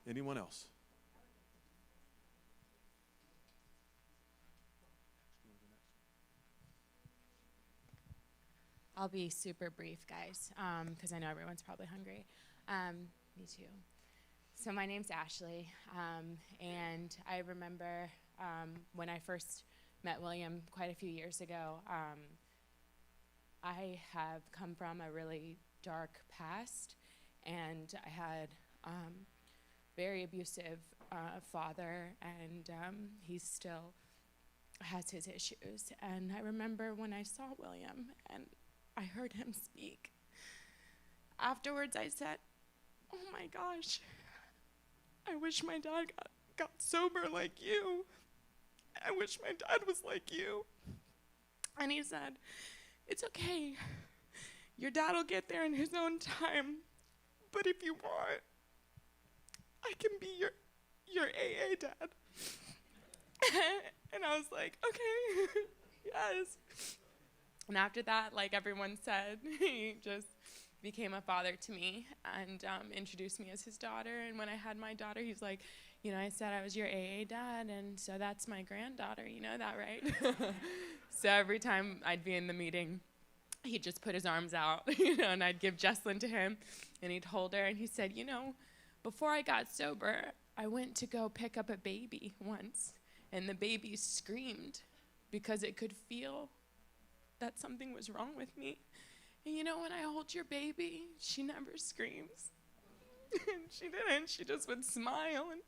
Speaker 1: Anyone else?
Speaker 16: I'll be super brief, guys, because I know everyone's probably hungry. Me too. So my name's Ashley, and I remember when I first met William quite a few years ago. I have come from a really dark past, and I had very abusive father, and he still has his issues. And I remember when I saw William and I heard him speak. Afterwards, I said, "Oh my gosh, I wish my dad got sober like you. I wish my dad was like you." And he said, "It's okay. Your dad will get there in his own time. But if you want, I can be your AA dad." And I was like, "Okay, yes." And after that, like everyone said, he just became a father to me and introduced me as his daughter. And when I had my daughter, he's like, "I said I was your AA dad, and so that's my granddaughter. You know that, right?" So every time I'd be in the meeting, he'd just put his arms out, and I'd give Jesslyn to him, and he'd hold her, and he said, "Before I got sober, I went to go pick up a baby once, and the baby screamed because it could feel that something was wrong with me. And when I hold your baby, she never screams." And she didn't. She just would smile. And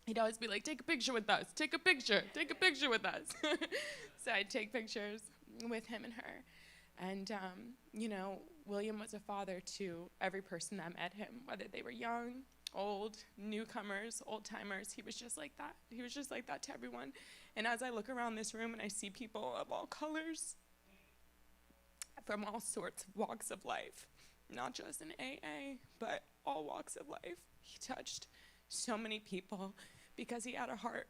Speaker 16: he'd always be like, "Take a picture with us. Take a picture. Take a picture with us." So I'd take pictures with him and her. And, William was a father to every person that met him, whether they were young, old, newcomers, old-timers. He was just like that. He was just like that to everyone. And as I look around this room and I see people of all colors, from all sorts of walks of life, not just in AA, but all walks of life, he touched so many people because he had a heart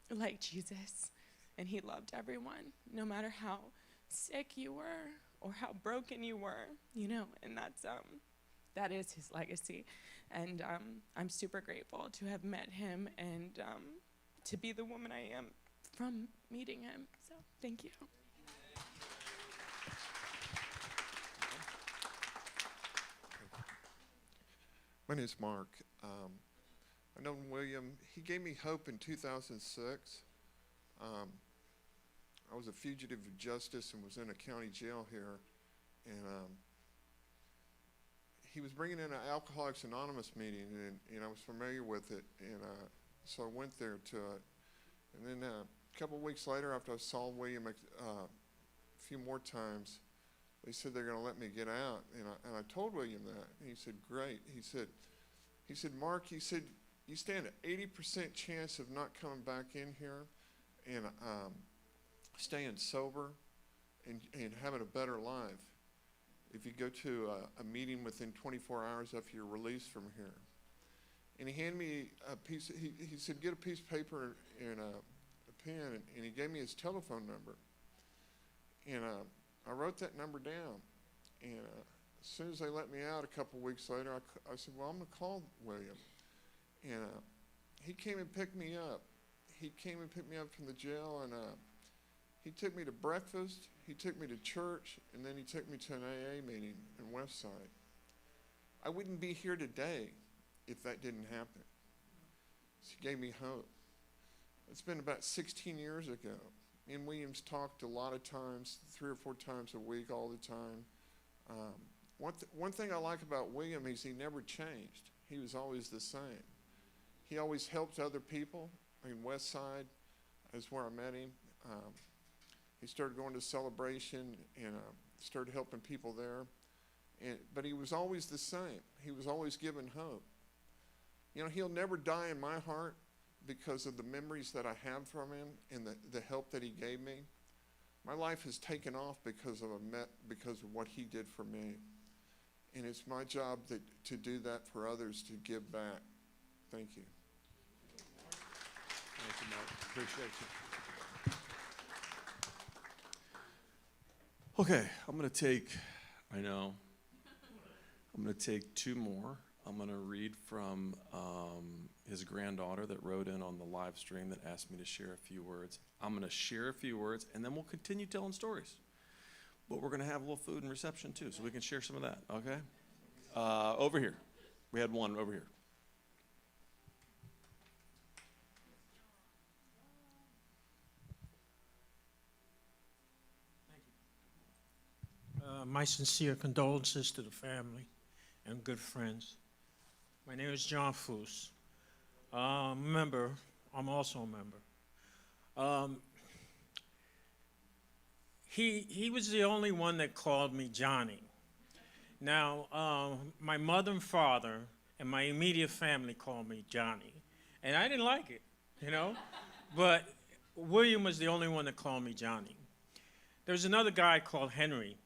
Speaker 16: like Jesus, and he loved everyone, no matter how sick you were or how broken you were, and that is his legacy. And I'm super grateful to have met him and to be the woman I am from meeting him. So thank you.
Speaker 17: My name is Mark. I've known William. He gave me hope in 2006. I was a fugitive of justice and was in a county jail here. And he was bringing in an Alcoholics Anonymous meeting, and I was familiar with it. And so I went there to it. And then a couple of weeks later, after I saw William a few more times, they said they're going to let me get out. And I told William that. And he said, "Great." He said, "Mark," he said, "you stand an 80% chance of not coming back in here and staying sober and having a better life if you go to a meeting within 24 hours after you're released from here." And he handed me a piece, he said, "Get a piece of paper and a pen," and he gave me his telephone number. And I wrote that number down. And as soon as they let me out a couple weeks later, I said, "Well, I'm going to call William." And he came and picked me up. He came and picked me up from the jail, and he took me to breakfast, he took me to church, and then he took me to an AA meeting in Westside. I wouldn't be here today if that didn't happen. So he gave me hope. It's been about 16 years ago. Me and William's talked a lot of times, 3 or 4 times a week, all the time. One thing I like about William is he never changed. He was always the same. He always helped other people. In Westside is where I met him. He started going to Celebration and started helping people there. But he was always the same. He was always giving hope. He'll never die in my heart because of the memories that I have from him and the help that he gave me. My life has taken off because of what he did for me. And it's my job to do that for others, to give back. Thank you.
Speaker 1: Thank you, Mark. Appreciate you. Okay, I'm going to take 2 more. I'm going to read from his granddaughter that wrote in on the live stream that asked me to share a few words. I'm going to share a few words, and then we'll continue telling stories. but we're going to have a little food and reception too, so we can share some of that, okay? Over here. We had one over here.
Speaker 18: My sincere condolences to the family and good friends. My name is John Foose. Member, I'm also a member. He was the only one that called me Johnny. Now, my mother and father and my immediate family called me Johnny, and I didn't like it, you know? But William was the only one that called me Johnny. There's another guy called Henry.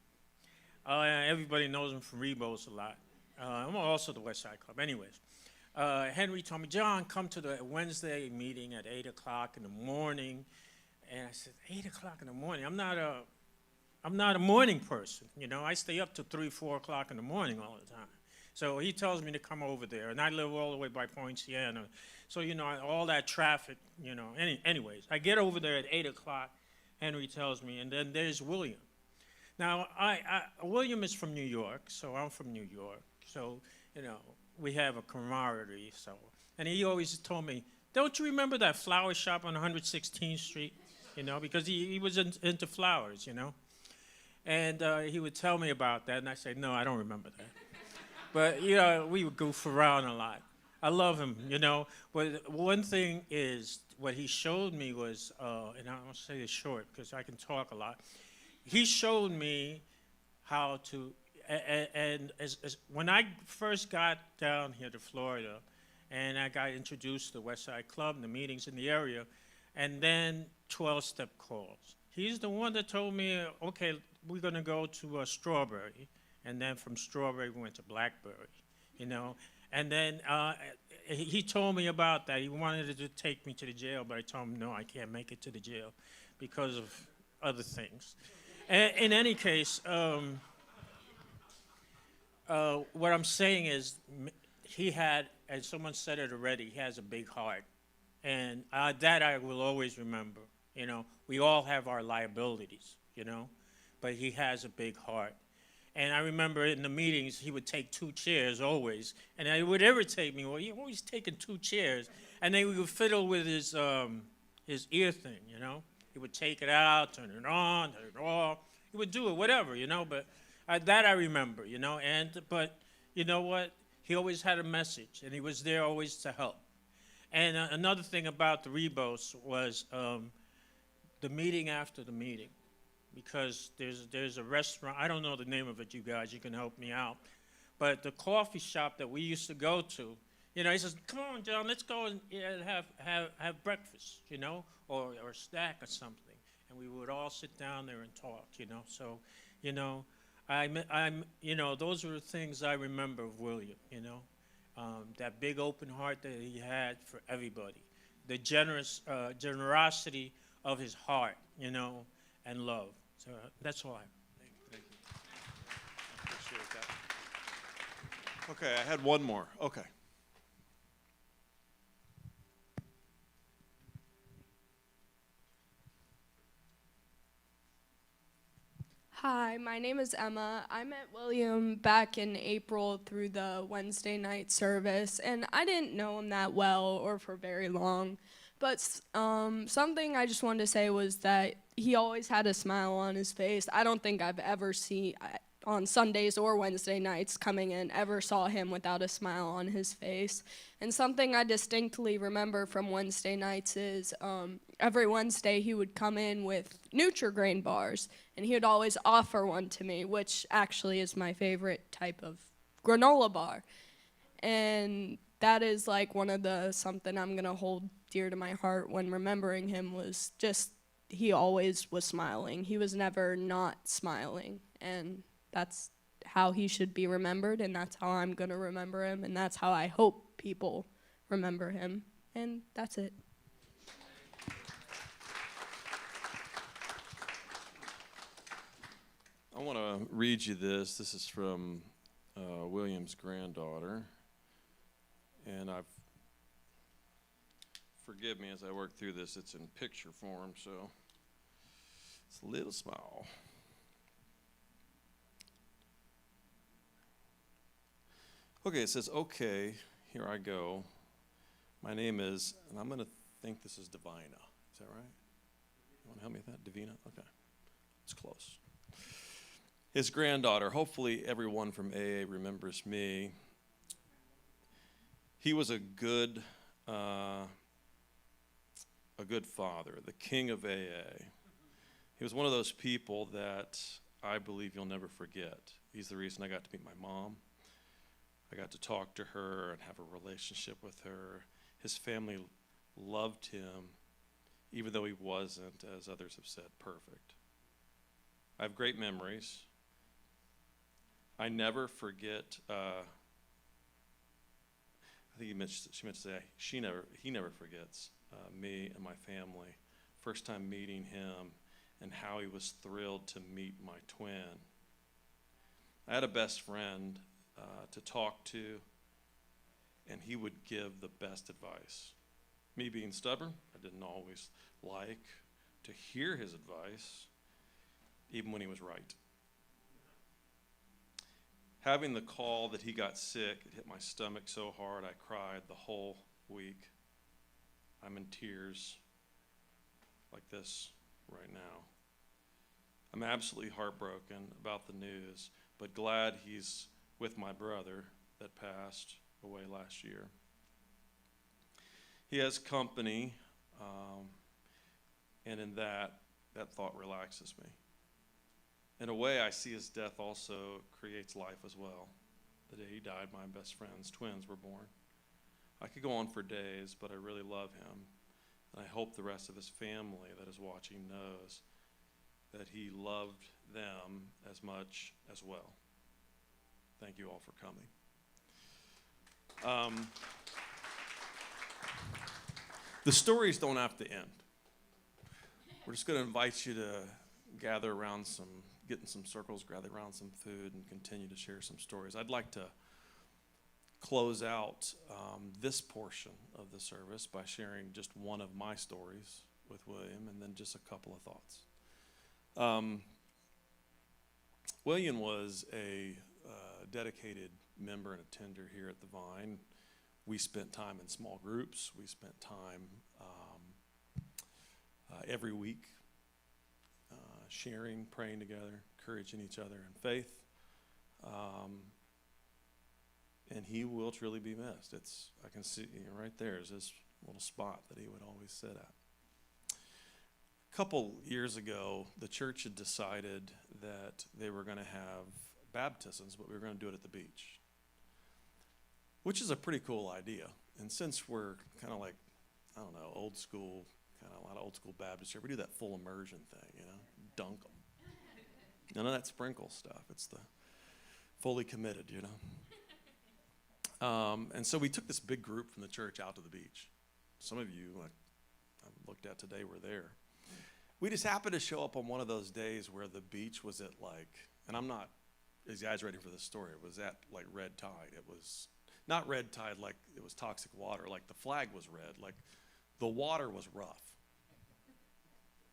Speaker 18: Everybody knows him from Rebos a lot. I'm also the West Side Club. Anyways, Henry told me, John, come to the Wednesday meeting at 8 o'clock in the morning. And I said, 8 o'clock in the morning? I'm not a morning person, you know. I stay up till 3, 4 o'clock in the morning all the time. So he tells me to come over there, and I live all the way by Poinciana. So, you know, all that traffic, you know. Anyways, I get over there at 8 o'clock, Henry tells me, and then there's William. Now, William is from New York, so I'm from New York. So, you know, we have a camaraderie. So, and he always told me, don't you remember that flower shop on 116th Street? You know, because he was into flowers, you know. And he would tell me about that, and I say, no, I don't remember that. But, you know, we would goof around a lot. I love him, you know. But one thing is, what he showed me was, and I'll say this short because I can talk a lot. He showed me how to, and when I first got down here to Florida, and I got introduced to the West Side Club and the meetings in the area, and then 12-step calls. He's the one that told me, okay, we're going to go to Strawberry, and then from Strawberry we went to Blackberry, you know. And then he told me about that. He wanted to take me to the jail, but I told him, no, I can't make it to the jail because of other things. In any case, what I'm saying is he had, as someone said it already, he has a big heart. And that I will always remember. You know, we all have our liabilities, you know, but he has a big heart. And I remember in the meetings, he would take 2 chairs always. And it would irritate me, well, you're always taking 2 chairs. And then we would fiddle with his ear thing, you know. He would take it out, turn it on, turn it off. He would do it, whatever, you know. But that I remember, you know. But you know what? He always had a message, and he was there always to help. And another thing about the Rebos was the meeting after the meeting, because there's a restaurant. I don't know the name of it, you guys. You can help me out. But the coffee shop that we used to go to, you know, he says, come on, John, let's go and have breakfast, you know, or a snack or something. And we would all sit down there and talk, you know. So, you know, you know, those are the things I remember of William, you know. That big open heart that he had for everybody. The generosity of his heart, you know, and love. So that's all I have.
Speaker 1: Thank you. I appreciate that. Okay, I had one more. Okay.
Speaker 16: Hi, my name is Emma. I met William back in April through the Wednesday night service, and I didn't know him that well or for very long. But something I just wanted to say was that he always had a smile on his face. I don't think I've ever seen, on Sundays or Wednesday nights coming in, ever saw him without a smile on his face. And something I distinctly remember from Wednesday nights is every Wednesday he would come in with Nutri-Grain bars, and he would always offer one to me, which actually is my favorite type of granola bar. And that is like one of the, something I'm gonna hold dear to my heart when remembering him, was just, he always was smiling. He was never not smiling, and that's how he should be remembered, and that's how I'm gonna remember him, and that's how I hope people remember him, and that's it.
Speaker 1: I want to read you this. This is from William's granddaughter, and forgive me as I work through this. It's in picture form, so it's a little small. Okay, it says, okay, here I go. My name is, and I'm going to think this is Divina. Is that right? You want to help me with that? Divina? Okay. It's close. His granddaughter, hopefully everyone from AA remembers me. He was a good father, the king of AA. He was one of those people that I believe you'll never forget. He's the reason I got to meet my mom. I got to talk to her and have a relationship with her. His family loved him, even though he wasn't, as others have said, perfect. I have great memories. I never forget, I think she meant to say, he never forgets me and my family. First time meeting him and how he was thrilled to meet my twin. I had a best friend to talk to, and he would give the best advice. Me being stubborn, I didn't always like to hear his advice, even when he was right. Having the call that he got sick, it hit my stomach so hard I cried the whole week. I'm in tears like this right now. I'm absolutely heartbroken about the news, but glad he's with my brother that passed away last year. He has company, and in that thought relaxes me. In a way, I see his death also creates life as well. The day he died, my best friend's twins were born. I could go on for days, but I really love him, and I hope the rest of his family that is watching knows that he loved them as much as well. Thank you all for coming. The stories don't have to end. We're just going to invite you to gather around get in some circles, gather around some food, and continue to share some stories. I'd like to close out this portion of the service by sharing just one of my stories with William, and then just a couple of thoughts. William was a dedicated member and attender here at the Vine. We spent time in small groups. We spent time every week sharing, praying together, encouraging each other in faith. And he will truly be missed. I can see right there is this little spot that he would always sit at. A couple years ago, the church had decided that they were going to have baptisms, but we were going to do it at the beach, which is a pretty cool idea. And since we're kind of like, I don't know, old school, kind of a lot of old school Baptists here, we do that full immersion thing, dunk them. None of that sprinkle stuff. It's the fully committed, And so we took this big group from the church out to the beach. Some of you, I looked at today, were there. We just happened to show up on one of those days where the beach was at and I'm not, is you guys ready for this story? It was at red tide. It was not red tide like it was toxic water, like the flag was red, like the water was rough.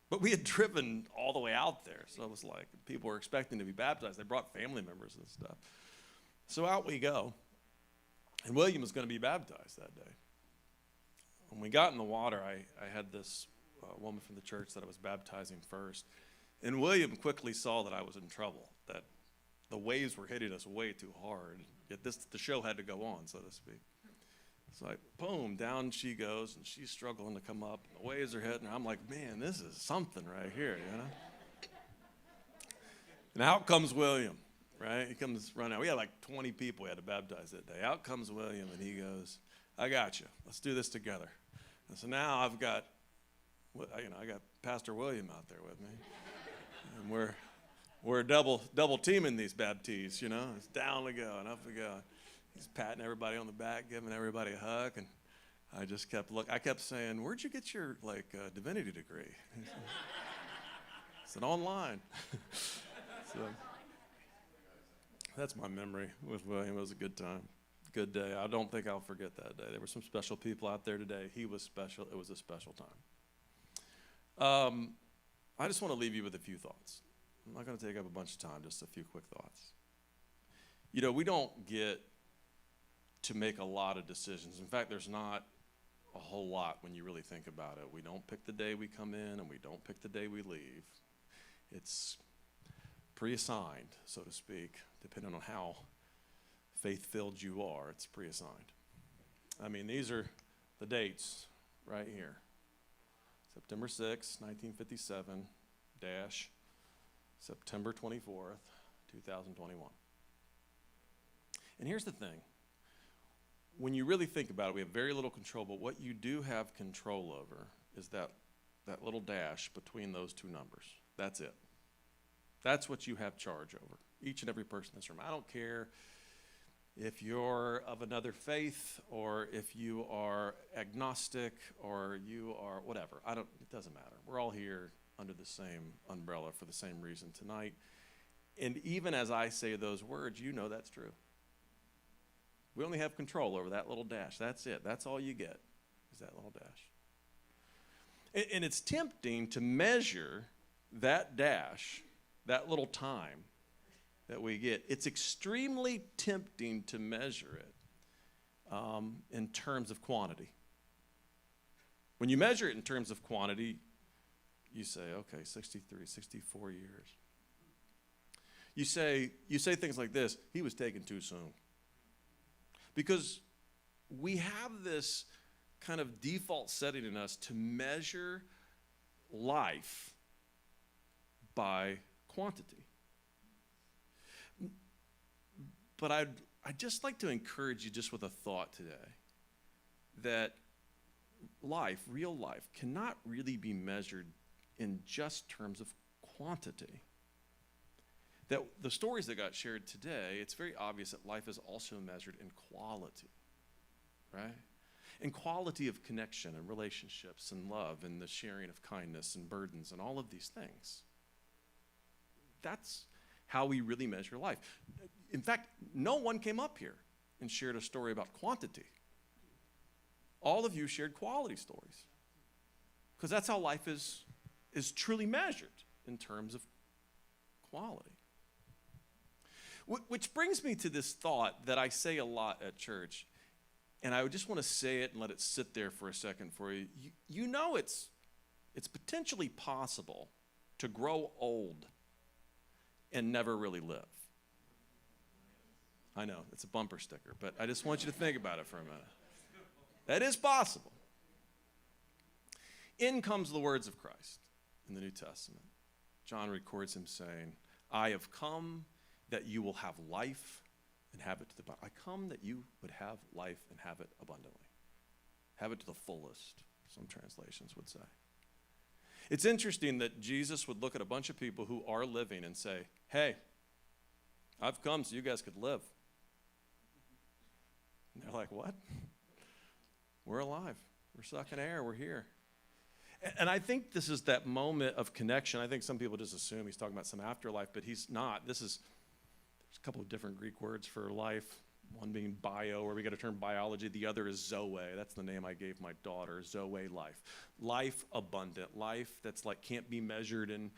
Speaker 1: But we had driven all the way out there, so it was like people were expecting to be baptized. They brought family members and stuff. So out we go, and William was going to be baptized that day. When we got in the water, I had this woman from the church that I was baptizing first, and William quickly saw that I was in trouble, that the waves were hitting us way too hard, yet the show had to go on, so to speak. So boom, down she goes, and she's struggling to come up, and the waves are hitting her. I'm like, man, this is something right here, And out comes William, right? He comes running out. We had 20 people we had to baptize that day. Out comes William, and he goes, I got you. Let's do this together. And so now I've got, I got Pastor William out there with me, and we're double teaming these baptists, It's down we go and up we go. He's patting everybody on the back, giving everybody a hug, and I just I kept saying, "Where'd you get your divinity degree?" He said, "Online." So that's my memory with William. It was a good time, good day. I don't think I'll forget that day. There were some special people out there today. He was special. It was a special time. I just want to leave you with a few thoughts. I'm not going to take up a bunch of time, just a few quick thoughts. We don't get to make a lot of decisions. In fact, there's not a whole lot when you really think about it. We don't pick the day we come in, and we don't pick the day we leave. It's pre-assigned, so to speak, depending on how faith-filled you are. It's pre-assigned. I mean, these are the dates right here. September 6, 1957, dash September 24th, 2021. And here's the thing. When you really think about it, we have very little control, but what you do have control over is that little dash between those two numbers. That's it. That's what you have charge over, each and every person in this room. I don't care if you're of another faith or if you are agnostic or you are whatever. It doesn't matter. We're all here under the same umbrella for the same reason tonight. And even as I say those words, you know that's true. We only have control over that little dash. That's it. That's all you get, is that little dash. And it's tempting to measure that dash, that little time that we get. It's extremely tempting to measure it in terms of quantity. When you measure it in terms of quantity, you say, okay, 63, 64 years. You say things like this: he was taken too soon. Because we have this kind of default setting in us to measure life by quantity. But I'd just like to encourage you just with a thought today that life, real life, cannot really be measured in just terms of quantity. That the stories that got shared today, it's very obvious that life is also measured in quality, right? In quality of connection and relationships and love and the sharing of kindness and burdens and all of these things. That's how we really measure life. In fact, no one came up here and shared a story about quantity. All of you shared quality stories, because that's how life is truly measured in terms of quality. Which brings me to this thought that I say a lot at church, and I just want to say it and let it sit there for a second for you. You know it's potentially possible to grow old and never really live. I know, it's a bumper sticker, but I just want you to think about it for a minute. That is possible. In comes the words of Christ in the New Testament. John records him saying, I have come that you will have life and have it to the I come that you would have life and have it abundantly. Have it to the fullest, some translations would say. It's interesting that Jesus would look at a bunch of people who are living and say, hey, I've come so you guys could live. And they're like, what? We're alive. We're sucking air. We're here. And I think this is that moment of connection. I think some people just assume he's talking about some afterlife, but he's not. There's a couple of different Greek words for life, one being bio, where we get a term biology. The other is zoe. That's the name I gave my daughter, zoe life. Life abundant, life that's like can't be measured in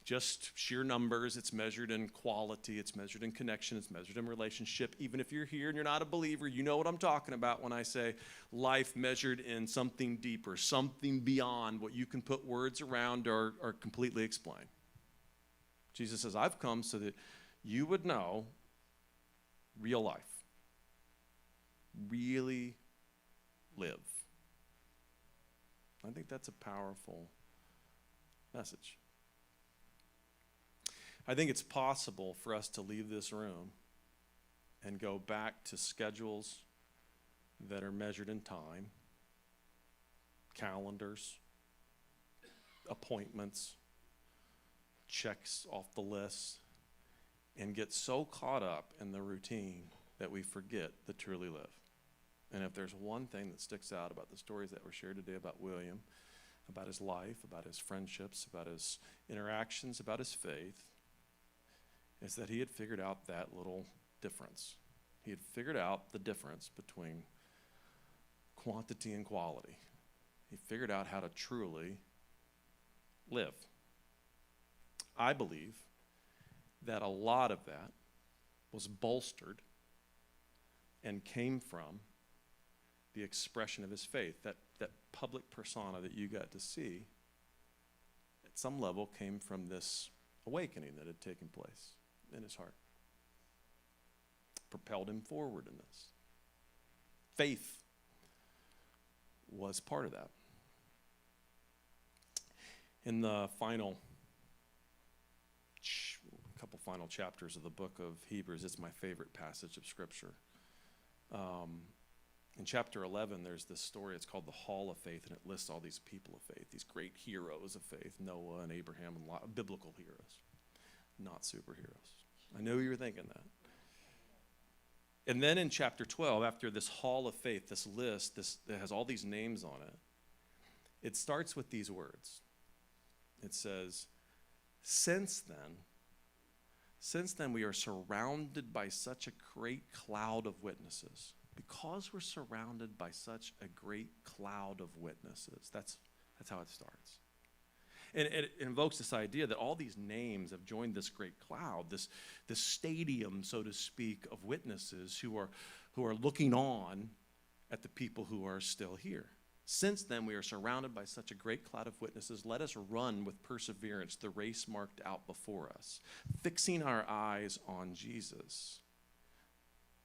Speaker 1: just sheer numbers. It's measured in quality. It's measured in connection. It's measured in relationship. Even if you're here and you're not a believer, you know what I'm talking about when I say life measured in something deeper, something beyond what you can put words around or completely explain. Jesus says, I've come so that you would know real life. Really live. I think that's a powerful message. I think it's possible for us to leave this room and go back to schedules that are measured in time, calendars, appointments, checks off the list, and get so caught up in the routine that we forget to truly live. And if there's one thing that sticks out about the stories that were shared today about William, about his life, about his friendships, about his interactions, about his faith, is that he had figured out that little difference. He had figured out the difference between quantity and quality. He figured out how to truly live. I believe that a lot of that was bolstered and came from the expression of his faith. That public persona that you got to see, at some level, came from this awakening that had taken place in his heart. Propelled him forward in this. Faith was part of that. In the couple final chapters of the book of Hebrews, it's my favorite passage of Scripture. In chapter 11, there's this story. It's called the Hall of Faith, and it lists all these people of faith, these great heroes of faith, Noah and Abraham, and a lot of biblical heroes, not superheroes. I know you were thinking that. And then in chapter 12, after this Hall of Faith, this list that has all these names on it, it starts with these words. It says, since then we are surrounded by such a great cloud of witnesses. Because we're surrounded by such a great cloud of witnesses. That's how it starts. And it invokes this idea that all these names have joined this great cloud, this stadium, so to speak, of witnesses who are looking on at the people who are still here. Since then, we are surrounded by such a great cloud of witnesses. Let us run with perseverance the race marked out before us, fixing our eyes on Jesus,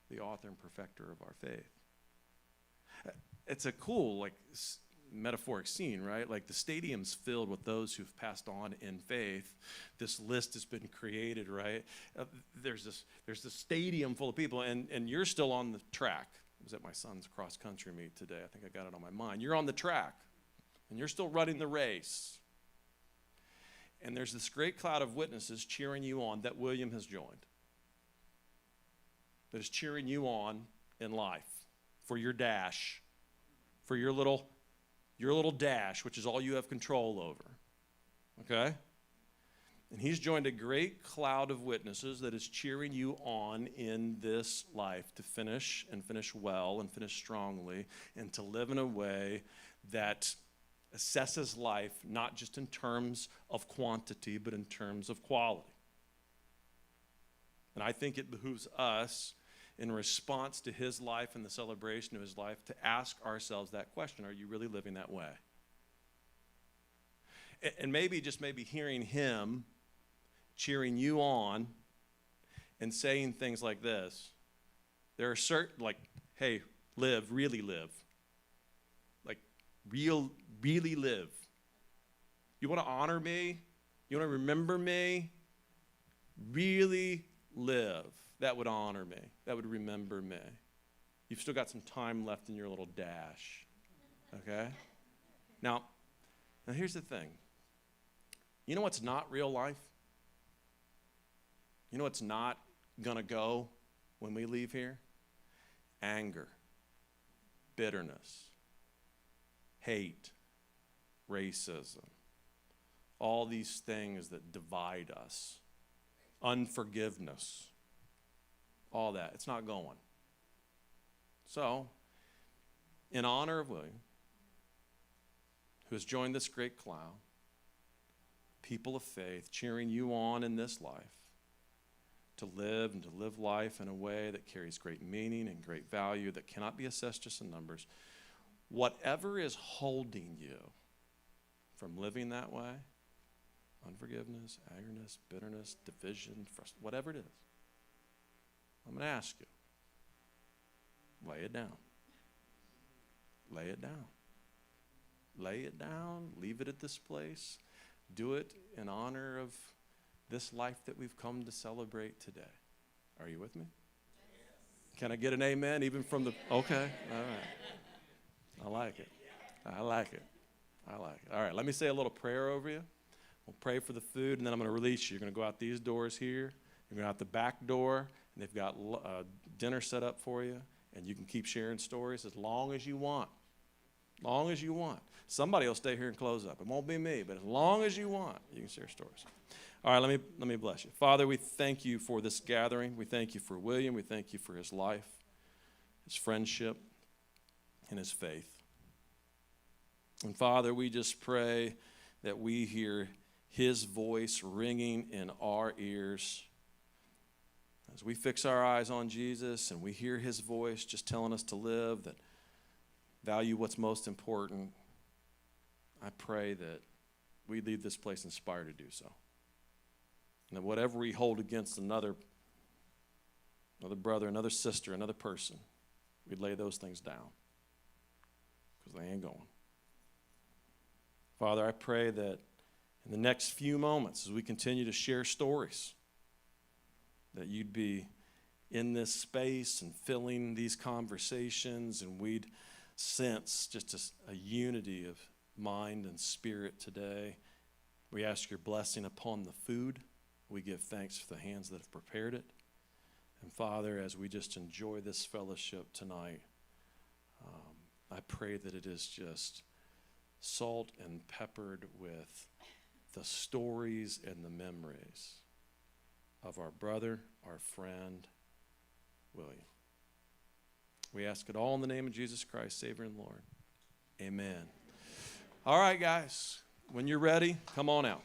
Speaker 1: the author and perfecter of our faith. It's a cool, metaphoric scene, right? Like the stadium's filled with those who've passed on in faith. This list has been created, right? There's this stadium full of people, and you're still on the track. I was at my son's cross-country meet today. I think I got it on my mind. You're on the track, and you're still running the race. And there's this great cloud of witnesses cheering you on that William has joined, that is cheering you on in life for your dash, for your little dash, which is all you have control over, okay? And he's joined a great cloud of witnesses that is cheering you on in this life to finish and finish well and finish strongly and to live in a way that assesses life not just in terms of quantity but in terms of quality. And I think it behooves us, in response to his life and the celebration of his life, to ask ourselves that question: are you really living that way? And maybe hearing him cheering you on and saying things like this. There are certain, hey, live, really live. Really live. You want to honor me? You want to remember me? Really live. That would honor me. That would remember me. You've still got some time left in your little dash. Okay? Now here's the thing. You know what's not real life? You know what's not going to go when we leave here? Anger, bitterness, hate, racism, all these things that divide us, unforgiveness, all that. It's not going. So, in honor of William, who has joined this great cloud, people of faith cheering you on in this life, to live life in a way that carries great meaning and great value that cannot be assessed just in numbers. Whatever is holding you from living that way, unforgiveness, angerness, bitterness, division, whatever it is, I'm going to ask you, lay it down. Lay it down. Lay it down. Leave it at this place. Do it in honor of this life that we've come to celebrate today. Are you with me? Yes. Can I get an amen even from the... Okay. All right. I like it. I like it. I like it. All right. Let me say a little prayer over you. We'll pray for the food, and then I'm going to release you. You're going to go out these doors here. You're going to go out the back door, and they've got dinner set up for you, and you can keep sharing stories as long as you want. Long as you want. Somebody will stay here and close up. It won't be me, but as long as you want, you can share stories. All right, let me bless you. Father, we thank you for this gathering. We thank you for William. We thank you for his life, his friendship, and his faith. And Father, we just pray that we hear his voice ringing in our ears As we fix our eyes on Jesus and we hear his voice just telling us to live, that value what's most important, I pray that we leave this place inspired to do so. And that whatever we hold against another brother, another sister, another person, we'd lay those things down because they ain't going. Father, I pray that in the next few moments, as we continue to share stories, that you'd be in this space and filling these conversations, and we'd sense just a unity of mind and spirit today. We ask your blessing upon the food. We give thanks for the hands that have prepared it. And Father, as we just enjoy this fellowship tonight, I pray that it is just salt and peppered with the stories and the memories of our brother, our friend, William. We ask it all in the name of Jesus Christ, Savior and Lord. Amen. All right, guys, when you're ready, come on out.